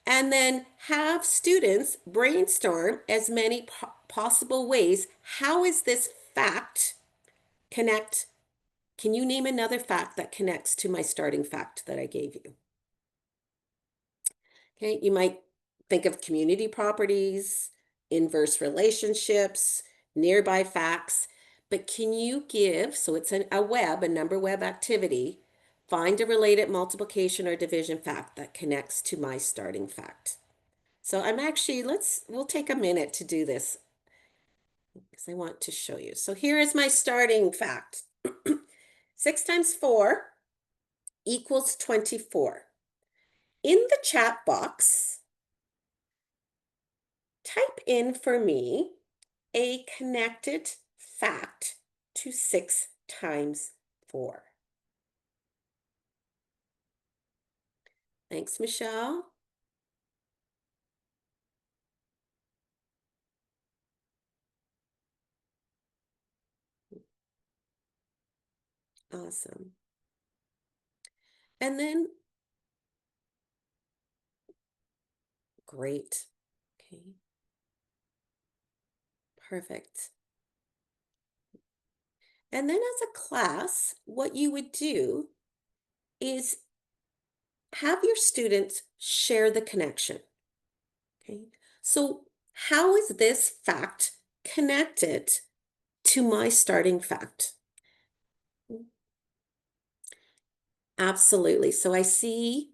and then have students brainstorm as many possible ways. How is this fact connect? Can you name another fact that connects to my starting fact that I gave you? Okay, you might think of community properties, inverse relationships, nearby facts, but can you give, so it's a number web activity, find a related multiplication or division fact that connects to my starting fact. So I'm actually, we'll take a minute to do this because I want to show you. So here is my starting fact. 6 times 4 equals 24. In the chat box, type in for me a connected fact to 6 times 4. Thanks, Michelle. Awesome. And then, great. Okay. Perfect. And then as a class, what you would do is have your students share the connection. Okay. So, how is this fact connected to my starting fact? Absolutely. So, I see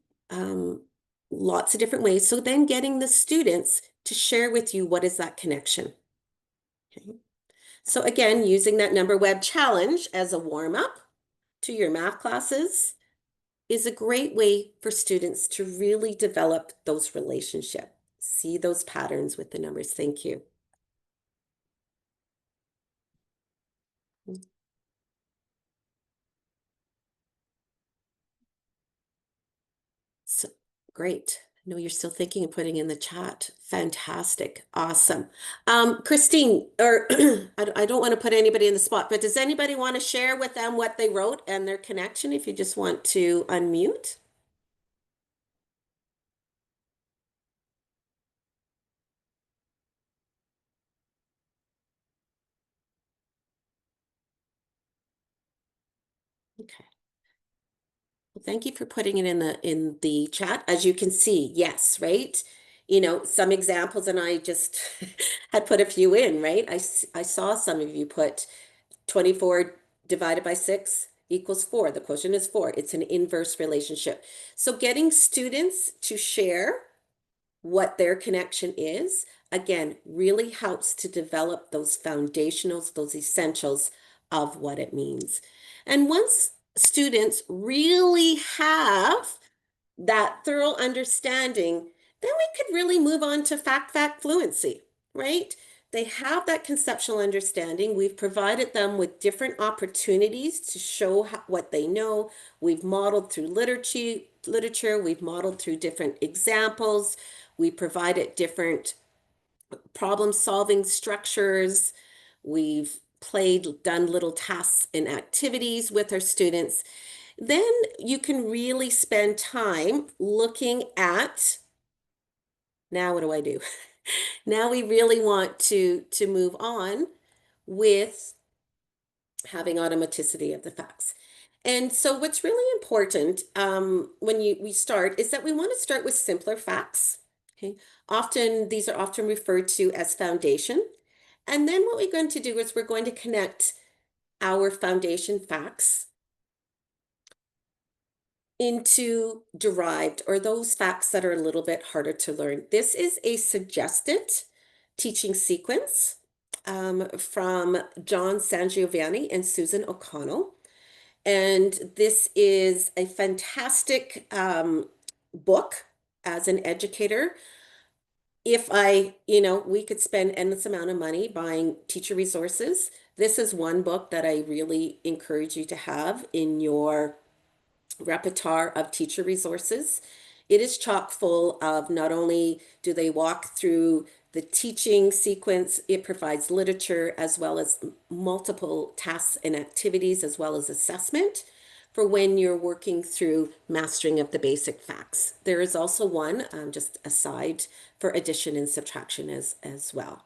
lots of different ways. So, then getting the students to share with you what is that connection. Okay. So, again, using that number web challenge as a warm up to your math classes is a great way for students to really develop those relationships. See those patterns with the numbers. Thank you. So great. No, you're still thinking and putting in the chat. Fantastic. Awesome. Christine, or I don't want to put anybody in the spot, but does anybody want to share with them what they wrote and their connection if you just want to unmute? Okay. Well, thank you for putting it in the chat. As you can see, yes, right? You know, some examples, and I just had put a few in, right? I saw some of you put 24 divided by 6 equals 4. The quotient is 4. It's an inverse relationship. So getting students to share what their connection is, again, really helps to develop those foundationals, those essentials of what it means. And once students really have that thorough understanding, then we could really move on to fact fluency, right? They have that conceptual understanding. We've provided them with different opportunities to show what they know. We've modeled through literature, we've modeled through different examples. We provided different problem solving structures. We've done little tasks and activities with our students. Then you can really spend time looking at, now what do I do? Now we really want to move on with having automaticity of the facts. And so what's really important when we start is that we want to start with simpler facts. Okay. These are often referred to as foundation. And then what we're going to do is we're going to connect our foundation facts into derived, or those facts that are a little bit harder to learn. This is a suggested teaching sequence from John Sangiovanni and Susan O'Connell. And this is a fantastic book as an educator. If we could spend endless amount of money buying teacher resources. This is one book that I really encourage you to have in your repertoire of teacher resources. It is chock full of, not only do they walk through the teaching sequence, it provides literature as well as multiple tasks and activities, as well as assessment for when you're working through mastering of the basic facts. There is also one, just aside, for addition and subtraction as well.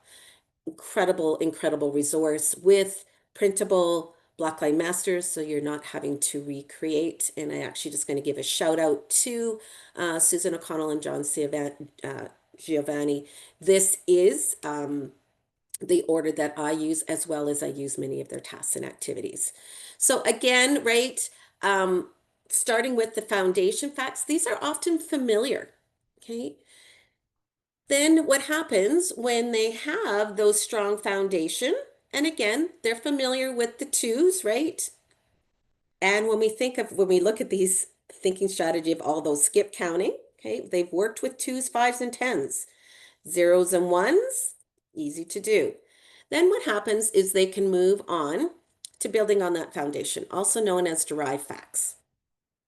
Incredible resource with printable blackline masters, so you're not having to recreate. And I actually just going to give a shout out to Susan O'Connell and John Giovanni. This is the order that I use, as well as I use many of their tasks and activities. So again, right, starting with the foundation facts, these are often familiar, okay? Then what happens when they have those strong foundation? And again, they're familiar with the twos, right? And when we look at these thinking strategy of all those skip counting, okay, they've worked with twos, fives, and tens, zeros and ones, easy to do. Then what happens is they can move on to building on that foundation, also known as derived facts.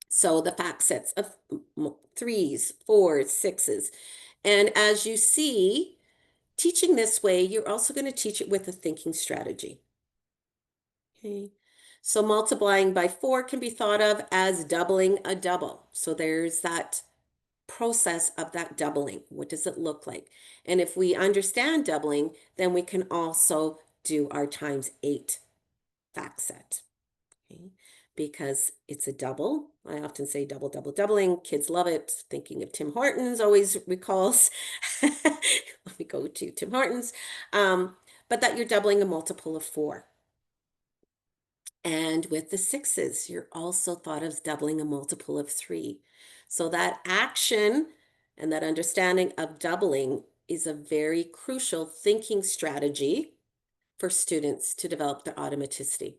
So the fact sets of threes, fours, sixes. And as you see, teaching this way, you're also going to teach it with a thinking strategy. Okay. So multiplying by 4 can be thought of as doubling a double. So there's that process of that doubling. What does it look like? And if we understand doubling, then we can also do our times 8. fact set. Okay? Because it's a double. I often say double, double, doubling. Kids love it. Thinking of Tim Hortons always recalls. Let me go to Tim Hortons. But that you're doubling a multiple of 4. And with the 6s, you're also thought of doubling a multiple of 3. So that action and that understanding of doubling is a very crucial thinking strategy for students to develop their automaticity.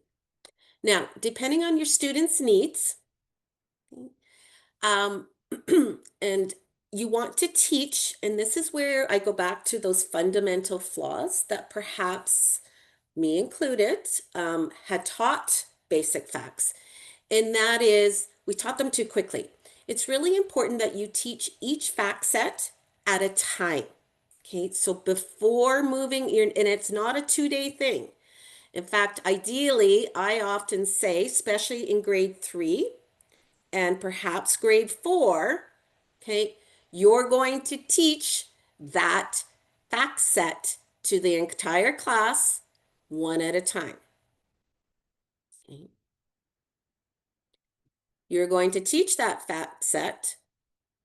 Now, depending on your students' needs, um, and you want to teach, and this is where I go back to those fundamental flaws that perhaps me included, had taught basic facts. And that is, we taught them too quickly. It's really important that you teach each fact set at a time. Okay, so before moving, and it's not a 2-day thing. In fact, ideally, I often say, especially in grade 3 and perhaps grade 4, okay, you're going to teach that fact set to the entire class one at a time. Okay. You're going to teach that fact set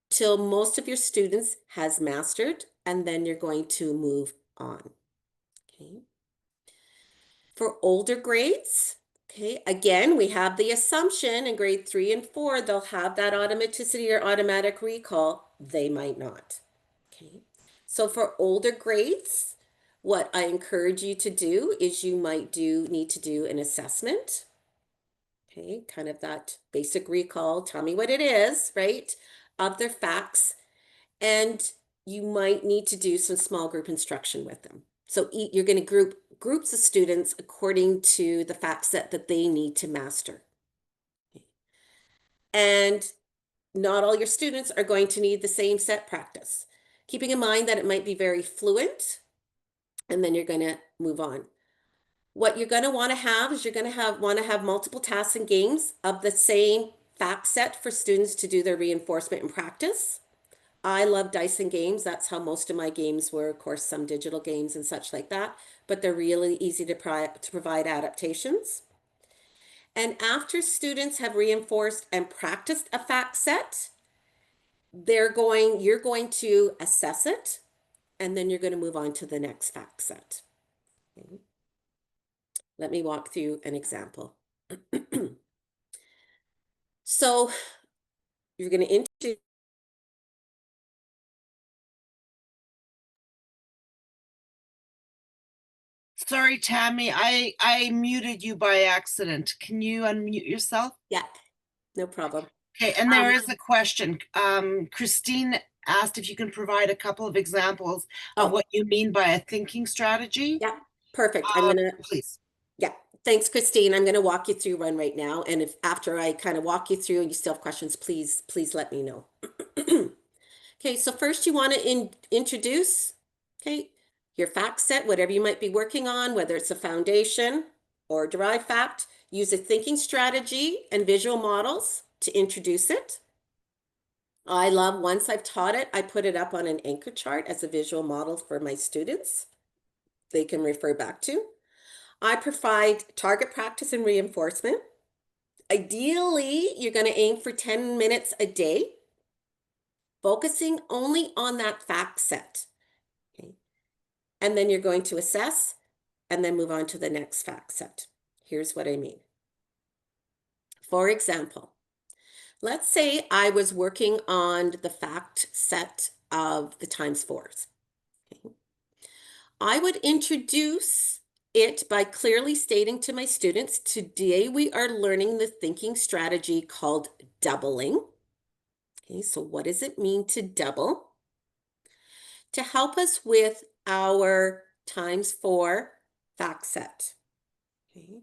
till most of your students has mastered, and then you're going to move on. Okay. For older grades, okay, again, we have the assumption in grade 3 and 4, they'll have that automaticity or automatic recall. They might not. Okay. So for older grades, what I encourage you to do is you might need to do an assessment. Okay, kind of that basic recall, tell me what it is, right? Of their facts. And you might need to do some small group instruction with them. So you're going to group groups of students according to the fact set that they need to master. And not all your students are going to need the same set practice. Keeping in mind that it might be very fluent, and then you're going to move on. What you're going to want to have is you're going to want to have multiple tasks and games of the same fact set for students to do their reinforcement and practice. I love dice and games. That's how most of my games were. Of course, some digital games and such like that, but they're really easy to provide adaptations. And after students have reinforced and practiced a fact set, you're going to assess it, and then you're going to move on to the next fact set. Okay. Let me walk through an example. So you're going to introduce. Sorry, Tammy, I muted you by accident. Can you unmute yourself? Yeah, no problem. Okay, and there is a question. Christine asked if you can provide a couple of examples of what you mean by a thinking strategy. Yeah, perfect. Please. Yeah, thanks, Christine. I'm gonna walk you through one right now. And if after I kind of walk you through and you still have questions, please let me know. Okay, so first you want to introduce, okay, your fact set, whatever you might be working on, whether it's a foundation or derived fact, use a thinking strategy and visual models to introduce it. I love, once I've taught it, I put it up on an anchor chart as a visual model for my students they can refer back to. I provide target practice and reinforcement. Ideally, you're going to aim for 10 minutes a day, focusing only on that fact set. Okay. And then you're going to assess and then move on to the next fact set. Here's what I mean. For example, let's say I was working on the fact set of the times fours. Okay. I would introduce it by clearly stating to my students, today we are learning the thinking strategy called doubling. Okay, so what does it mean to double? To help us with our times 4 fact set. Okay.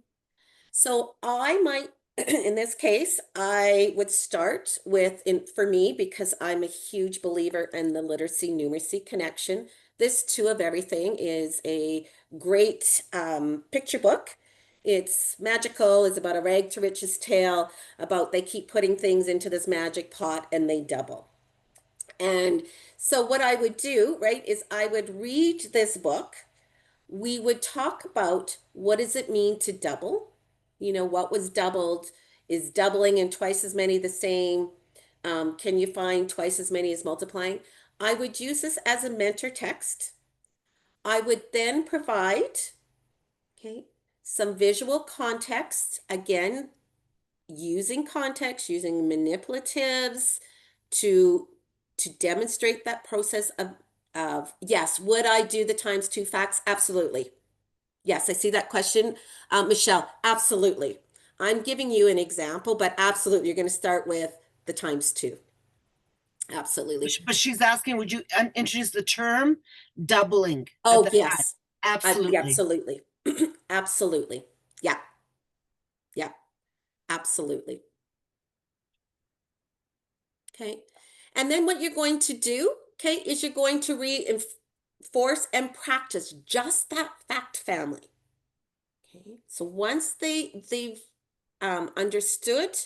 So I might, in this case, I would start with, for me, because I'm a huge believer in the literacy numeracy connection, this Two of Everything is a great picture book. It's magical. It's about a rag to riches tale about they keep putting things into this magic pot and they double. And so what I would do, right, is I would read this book. We would talk about what does it mean to double. What was doubled? Is doubling and twice as many the same? Can you find twice as many as multiplying? I would use this as a mentor text. I would then provide, okay, some visual context. Again, using context, using manipulatives to demonstrate that process of yes, would I do the times two facts? Absolutely. Yes, I see that question, Michelle. Absolutely. I'm giving you an example, but absolutely, you're going to start with the times two. Absolutely. But she's asking, would you introduce the term doubling at Oh, the end? yes. Absolutely. Absolutely. Absolutely. Yeah. Yeah. Absolutely. Okay. And then what you're going to do, okay, is you're going to reinforce and practice just that fact family. Okay. So once they've understood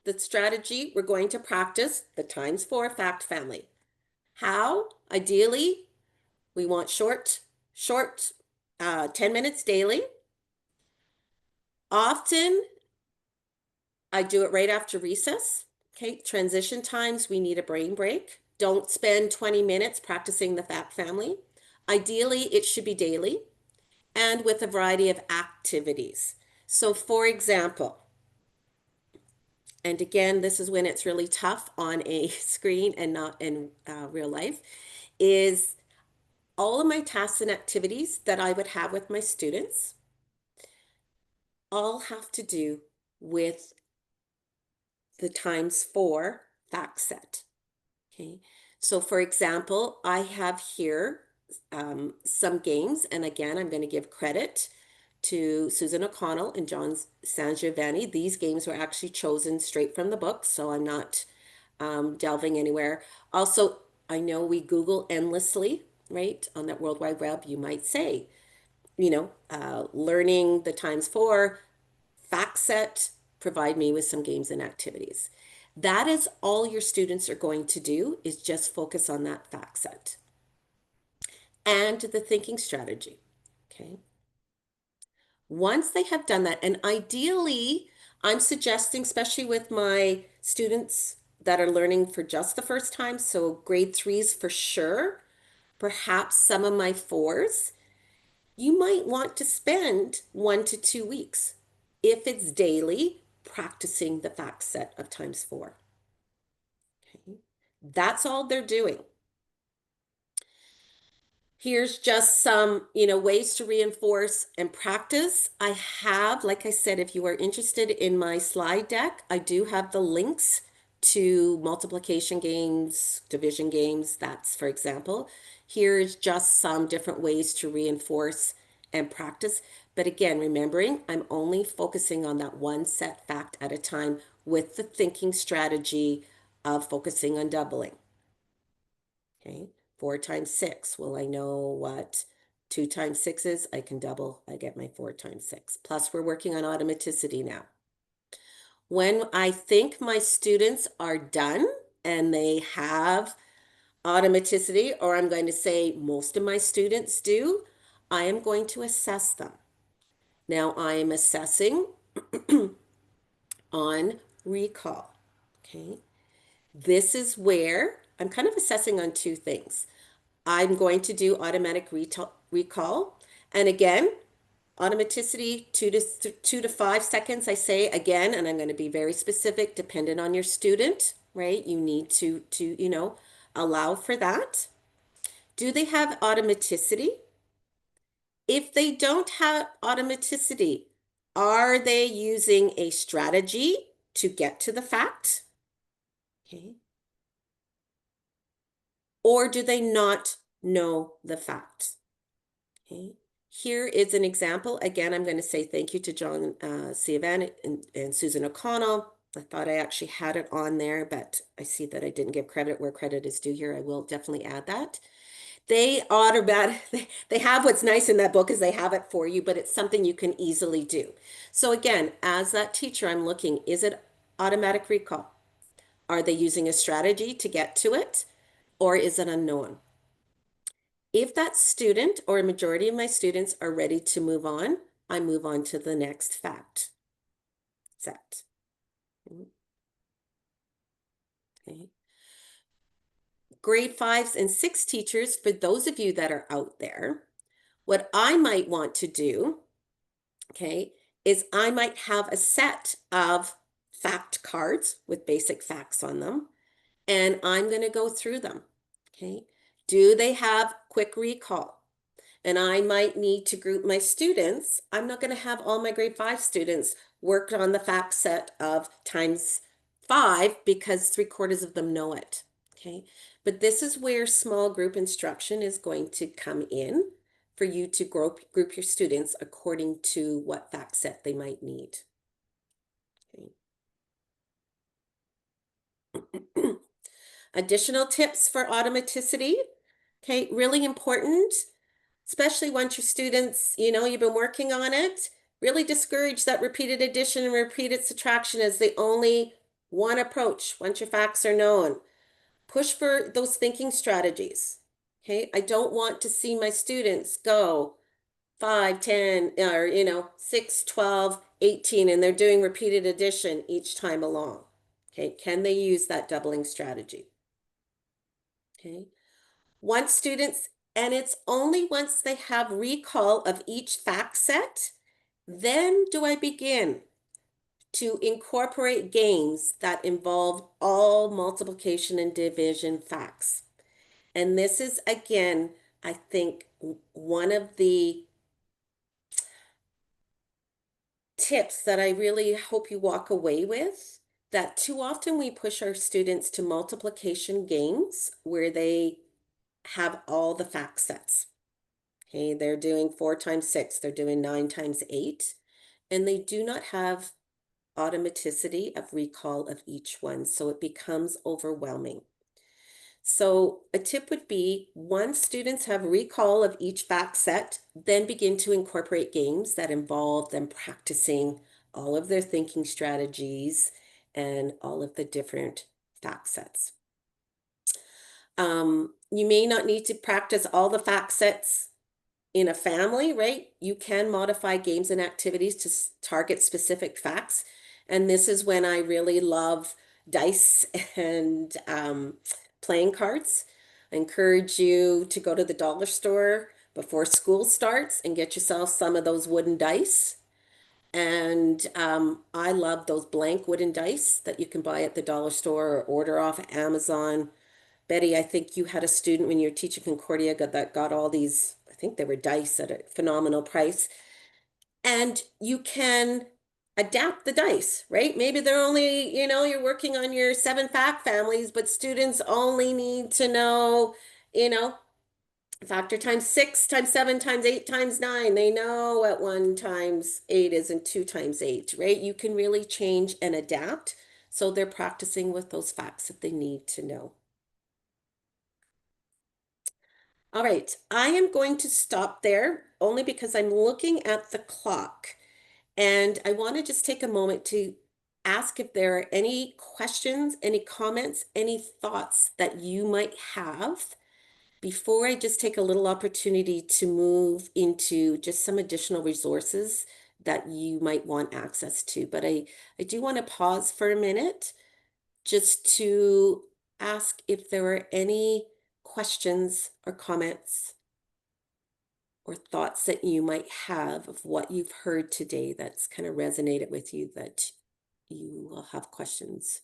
the strategy, we're going to practice the times four fact family. How? Ideally, we want short, 10 minutes daily. Often I do it right after recess. Okay, transition times, we need a brain break. Don't spend 20 minutes practicing the fact family. Ideally, it should be daily and with a variety of activities. So, for example, and again, this is when it's really tough on a screen and not in real life, is all of my tasks and activities that I would have with my students all have to do with the times four fact set. Okay. So for example, I have here some games, and again, I'm going to give credit to Susan O'Connell and John Sangiovanni. These games were actually chosen straight from the book, so I'm not delving anywhere. Also, I know we Google endlessly, right? On that World Wide Web, you might say, learning the times four, fact set, provide me with some games and activities. That is all your students are going to do is just focus on that fact set and the thinking strategy. Okay. Once they have done that, and ideally, I'm suggesting, especially with my students that are learning for just the first time, so grade threes for sure, perhaps some of my fours, you might want to spend 1 to 2 weeks, if it's daily, practicing the fact set of times four. Okay. That's all they're doing. Here's just some, ways to reinforce and practice. I have, like I said, if you are interested in my slide deck, I do have the links to multiplication games, division games. That's, for example, here's just some different ways to reinforce and practice. But again, remembering I'm only focusing on that one set fact at a time with the thinking strategy of focusing on doubling. Okay, 4 times 6. Well, I know what 2 times 6 is. I can double. I get my 4 times 6. Plus, we're working on automaticity now. When I think my students are done and they have automaticity, or I'm going to say most of my students do, I am going to assess them. Now, I am assessing on recall. Okay, this is where I'm kind of assessing on two things. I'm going to do automatic recall. And again, automaticity, 2 to 5 seconds, I say again, and I'm going to be very specific, dependent on your student, right? You need to allow for that. Do they have automaticity? If they don't have automaticity, are they using a strategy to get to the fact? Okay. Or do they not know the fact? Okay. Here is an example. Again, I'm going to say thank you to John Siavan and Susan O'Connell. I thought I actually had it on there, but I see that I didn't give credit where credit is due here. I will definitely add that. They they have what's nice in that book is they have it for you, but it's something you can easily do. So again, as that teacher, I'm looking, is it automatic recall? Are they using a strategy to get to it? Or is it unknown? If that student or a majority of my students are ready to move on, I move on to the next fact. set. Okay. Grade 5s and 6 teachers, for those of you that are out there, what I might want to do, okay, is I might have a set of fact cards with basic facts on them, and I'm going to go through them. Okay. Do they have quick recall? And I might need to group my students. I'm not going to have all my grade 5 students work on the fact set of times 5 because 3/4 of them know it. Okay. But this is where small group instruction is going to come in for you to group your students according to what fact set they might need. Okay. Additional tips for automaticity. Okay, really important, especially once your students, you've been working on it. Really discourage that repeated addition and repeated subtraction as the only one approach once your facts are known. Push for those thinking strategies. Okay, I don't want to see my students go 5, 10, or 6, 12, 18, and they're doing repeated addition each time along. Okay, can they use that doubling strategy? Okay. Once students, and it's only once they have recall of each fact set, then do I begin to incorporate games that involve all multiplication and division facts. And this is, again, I think, one of the tips that I really hope you walk away with, that too often we push our students to multiplication games where they have all the fact sets. Okay, they're doing 4 times 6, they're doing 9 times 8, and they do not have automaticity of recall of each one, so it becomes overwhelming. So a tip would be, once students have recall of each fact set, then begin to incorporate games that involve them practicing all of their thinking strategies and all of the different fact sets. You may not need to practice all the fact sets in a family, right? You can modify games and activities to target specific facts. And this is when I really love dice and playing cards. I encourage you to go to the dollar store before school starts and get yourself some of those wooden dice. And I love those blank wooden dice that you can buy at the dollar store or order off Amazon. Betty, I think you had a student when you were teaching Concordia that got all these, I think they were dice at a phenomenal price. And you can adapt the dice, right? Maybe they're only, you're working on your 7 fact families, but students only need to know, you know, factor times 6 times 7 times 8 times 9. They know what 1 times 8 is and 2 times 8, right? You can really change and adapt. So they're practicing with those facts that they need to know. All right, I am going to stop there only because I'm looking at the clock, and I want to just take a moment to ask if there are any questions, any comments, any thoughts that you might have before I just take a little opportunity to move into just some additional resources that you might want access to. But I do want to pause for a minute just to ask if there are any questions or comments or thoughts that you might have of what you've heard today that's kind of resonated with you, that you will have questions.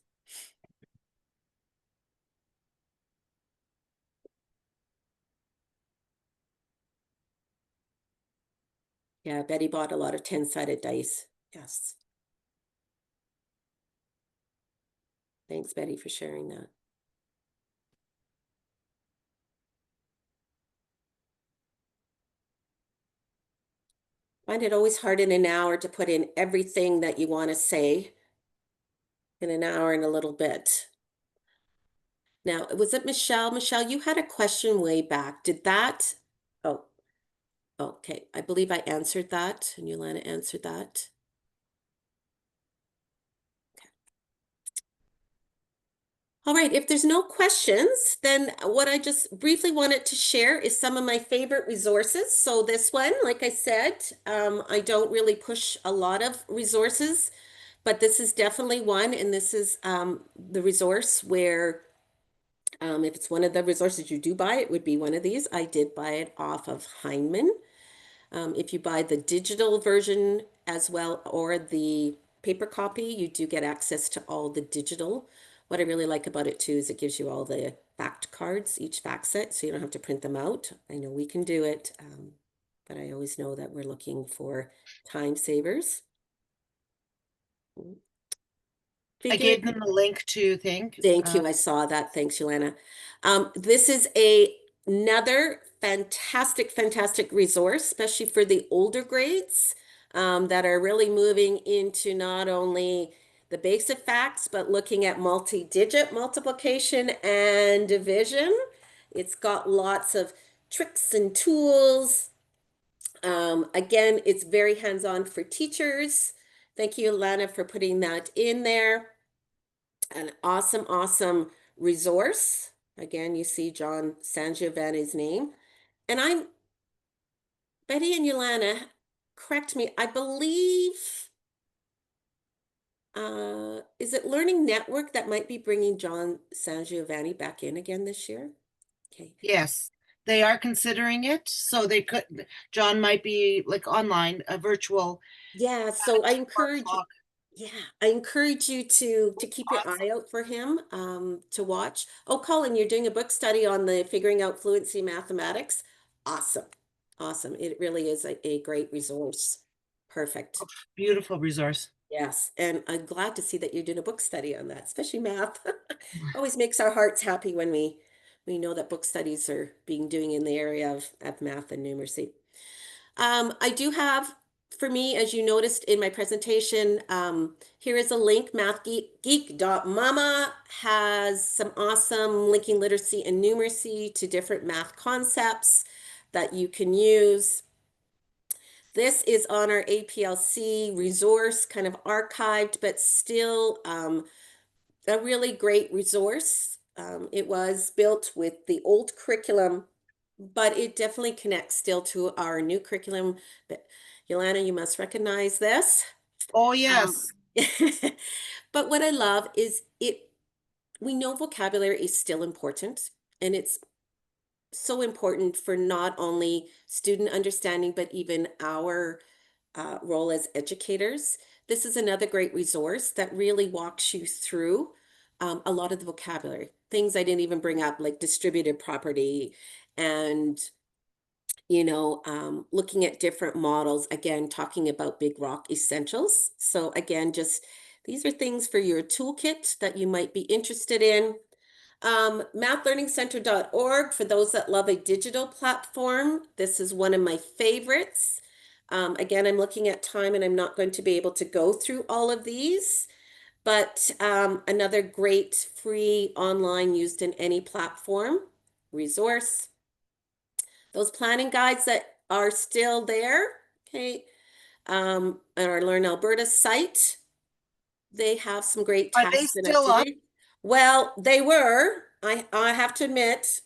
Yeah, Betty bought a lot of 10-sided dice. Yes. Thanks, Betty, for sharing that. Find it always hard in an hour to put in everything that you want to say in an hour and a little bit. Now, was it Michelle? Michelle, you had a question way back. Did that? Oh, okay. I believe I answered that, and Yolanda answered that. All right, if there's no questions, then what I just briefly wanted to share is some of my favorite resources. So this one, like I said, I don't really push a lot of resources But this is definitely one, and this is the resource where if it's one of the resources you do buy, it would be one of these. I did buy it off of Heinemann. If you buy the digital version as well or the paper copy, you do get access to all the digital. What I really like about it too is it gives you all the fact cards, each fact set, so you don't have to print them out. I know we can do it, but I always know that we're looking for time savers. I Figured. gave them the link to think. Thank you. I saw that. Thanks, Yelena. This is another fantastic resource, especially for the older grades that are really moving into not only the basic facts, but looking at multi-digit multiplication and division. It's got lots of tricks and tools. Again, it's very hands-on for teachers. Thank you, Yelena, for putting that in there. An awesome resource. Again, you see John Sangiovanni's name. And I'm Betty and Yolana, correct me, I believe, is it Learning Network that might be bringing John Sangiovanni back in again this year? Okay. Yes, they are considering it. So they could, John might be like online, a virtual Yeah, so talk. yeah, I encourage you to keep your eye out for him, to watch. Oh, Colin, you're doing a book study on the figuring out fluency mathematics. Awesome. Awesome. It really is a great resource. Perfect. Beautiful resource. Yes, and I'm glad to see that you're doing a book study on that, especially math. Always makes our hearts happy when we know that book studies are being doing in the area of math and numeracy. I do have, for me, as you noticed in my presentation, here is a link, mathgeek.mama has some awesome linking literacy and numeracy to different math concepts that you can use. This is on our APLC resource, kind of archived, but still a really great resource. It was built with the old curriculum, but it definitely connects still to our new curriculum. But Yolanda, you must recognize this. Oh, Um, yes. but what I love is we know vocabulary is still important, and it's so important for not only student understanding, but even our role as educators. This is another great resource that really walks you through a lot of the vocabulary, things I didn't even bring up, like distributed property and, looking at different models, again, talking about Big Rock essentials. So again, just these are things for your toolkit that you might be interested in. Mathlearningcenter.org for those that love a digital platform. This is one of my favorites. Again, I'm looking at time and I'm not going to be able to go through all of these, but another great free online used in any platform resource. Those planning guides that are still there, okay, on our Learn Alberta site, they have some great Are they tasks and still up? activities. Well, they were. I have to admit,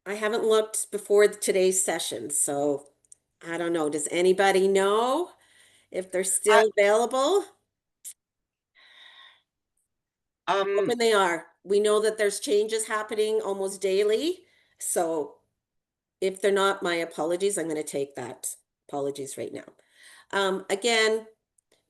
I haven't looked before today's session, so I don't know. Does anybody know if they're I, still available? um, Hoping they are. We know that there's changes happening almost daily, so if they're not, my apologies. I'm going to take that. Apologies right now. Again,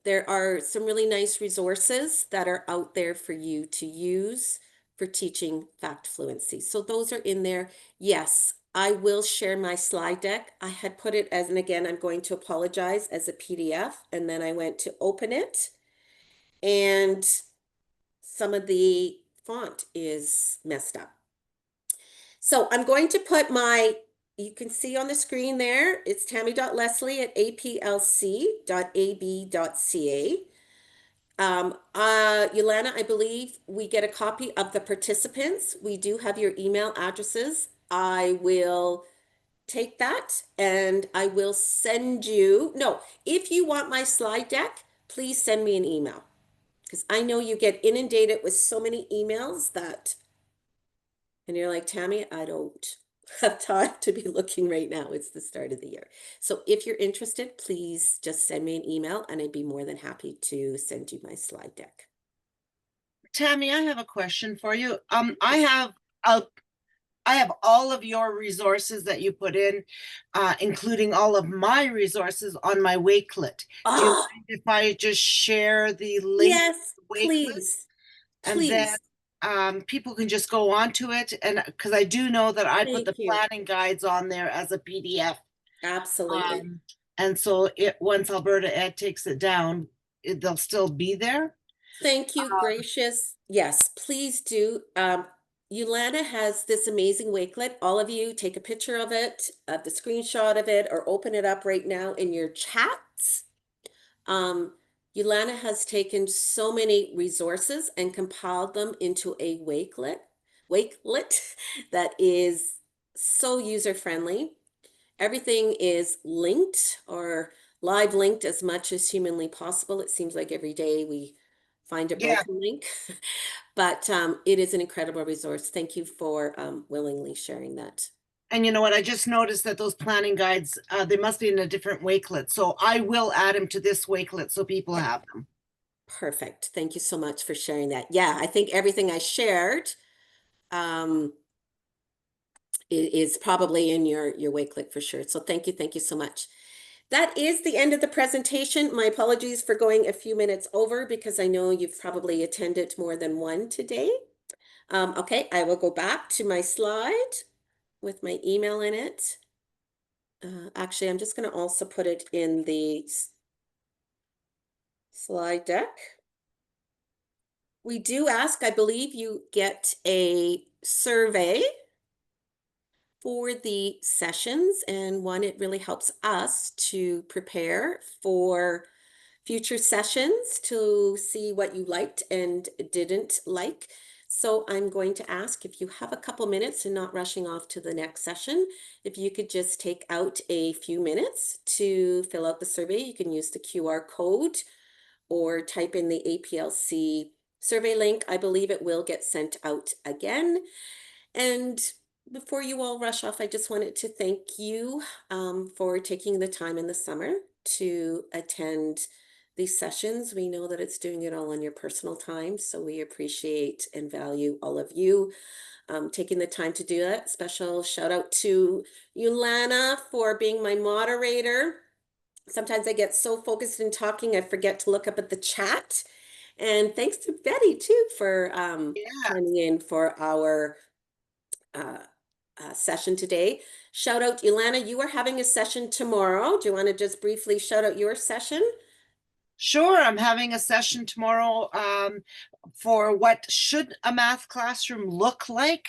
there are some really nice resources that are out there for you to use for teaching fact fluency. So those are in there. Yes, I will share my slide deck. I had put it as, and again, I'm going to apologize, as a PDF, and then I went to open it, and some of the font is messed up. So I'm going to put you can see on the screen there, it's tammy.leslie@aplc.ab.ca. Yolanda, I believe we get a copy of the participants. We do have your email addresses. I will take that and I will send you, no, if you want my slide deck, please send me an email because I know you get inundated with so many emails that, and you're like, Tammy, I don't. have time to be looking right now. It's the start of the year. So if you're interested, please just send me an email and I'd be more than happy to send you my slide deck. Tammy, I have a question for you. A I have all of your resources that you put in, including all of my resources on my Wakelet. Do you Oh, mind if I just share the link to yes, the Wakelet, please. and then Please. people can just go onto it? And because I do know that I put Thank the you. planning guides on there as a PDF. Absolutely. And so once Alberta Ed takes it down, they'll still be there. Thank you, gracious. Yes, please do. Yolanda has this amazing wakelet. All of you take a picture of it, the screenshot of it, or open it up right now in your chats. Yolanda has taken so many resources and compiled them into a wakelet that is so user friendly. Everything is linked or live linked as much as humanly possible. It seems like every day we find a Yeah. broken link, but it is an incredible resource. Thank you for willingly sharing that. And you know what? I just noticed that those planning guides, they must be in a different wakelet. So I will add them to this wakelet so people have them. Perfect. Thank you so much for sharing that. Yeah, I think everything I shared um, is probably in your wakelet for sure. So thank you so much. That is the end of the presentation. My apologies for going a few minutes over because I know you've probably attended more than one today. Okay, I will go back to my slide with my email in it. Actually, I'm just going to also put it in the slide deck. We do ask, I believe you get a survey for the sessions, and one, it really helps us to prepare for future sessions to see what you liked and didn't like. So I'm going to ask if you have a couple minutes and not rushing off to the next session, if you could just take out a few minutes to fill out the survey. You can use the QR code or type in the APLC survey link. I believe it will get sent out again. And before you all rush off, I just wanted to thank you for taking the time in the summer to attend these sessions. We know that it's doing it all on your personal time, so we appreciate and value all of you taking the time to do that. Special shout out to Yulana for being my moderator. Sometimes I get so focused in talking, I forget to look up at the chat. And thanks to Betty too for Yeah. joining in for our uh, session today. Shout out, Ilana, you are having a session tomorrow. Do you want to just briefly shout out your session? Sure, I'm having a session tomorrow for what should a math classroom look like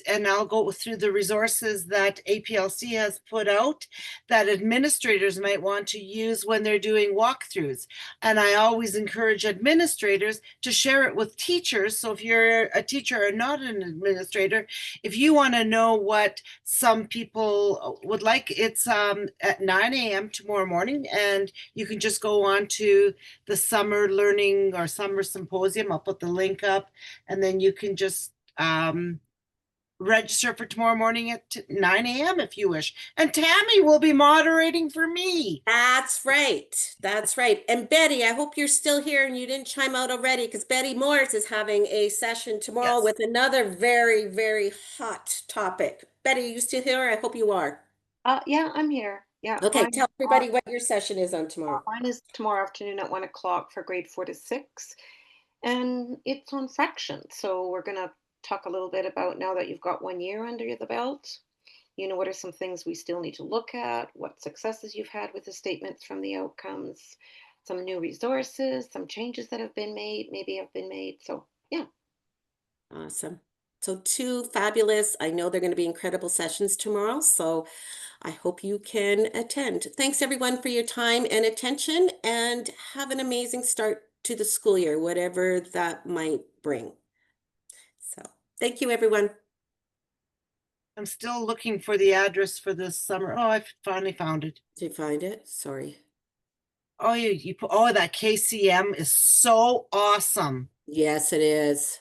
and I'll go through the resources that APLC has put out that administrators might want to use when they're doing walkthroughs. And I always encourage administrators to share it with teachers. So if you're a teacher or not an administrator, if you want to know what some people would like, it's at 9 a.m. tomorrow morning, and you can just go on to the summer learning or summer symposium. I'll put the link up, and then you can just register for tomorrow morning at 9 a.m. if you wish. And Tammy will be moderating for me. That's right. That's right. And Betty, I hope you're still here and you didn't chime out already because Betty Morris is having a session tomorrow Yes. with another very, very hot topic. Betty, are you still here? I hope you are. Yeah, I'm here. Yeah, Okay, mine, tell everybody what your session is on tomorrow. mine is tomorrow afternoon at 1 o'clock for grade 4 to 6, and it's on fractions. So we're gonna talk a little bit about, now that you've got 1 year under the belt, what are some things we still need to look at, what successes you've had with the statements from the outcomes, some new resources, some changes that have been made, maybe have been made. So yeah. Awesome. So two fabulous, I know they're going to be incredible sessions tomorrow, so I hope you can attend. Thanks everyone for your time and attention, and have an amazing start to the school year, whatever that might bring. So thank you, everyone. I'm still looking for the address for this summer. Oh, I finally found it. Did you find it? Sorry. Oh, you put, oh, that KCM is so awesome. Yes, it is.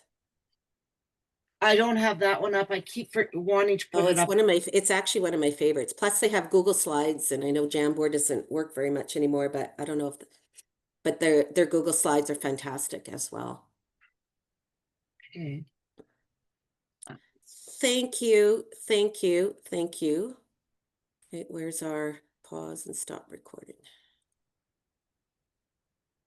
I don't have that one up. I keep wanting to put Oh, it it's up. one of my, it's actually one of my favorites. Plus they have Google Slides, and I know Jamboard doesn't work very much anymore, but I don't know if, but their Google Slides are fantastic as well. Okay. Thank you, thank you, thank you. Okay, where's our pause and stop recording?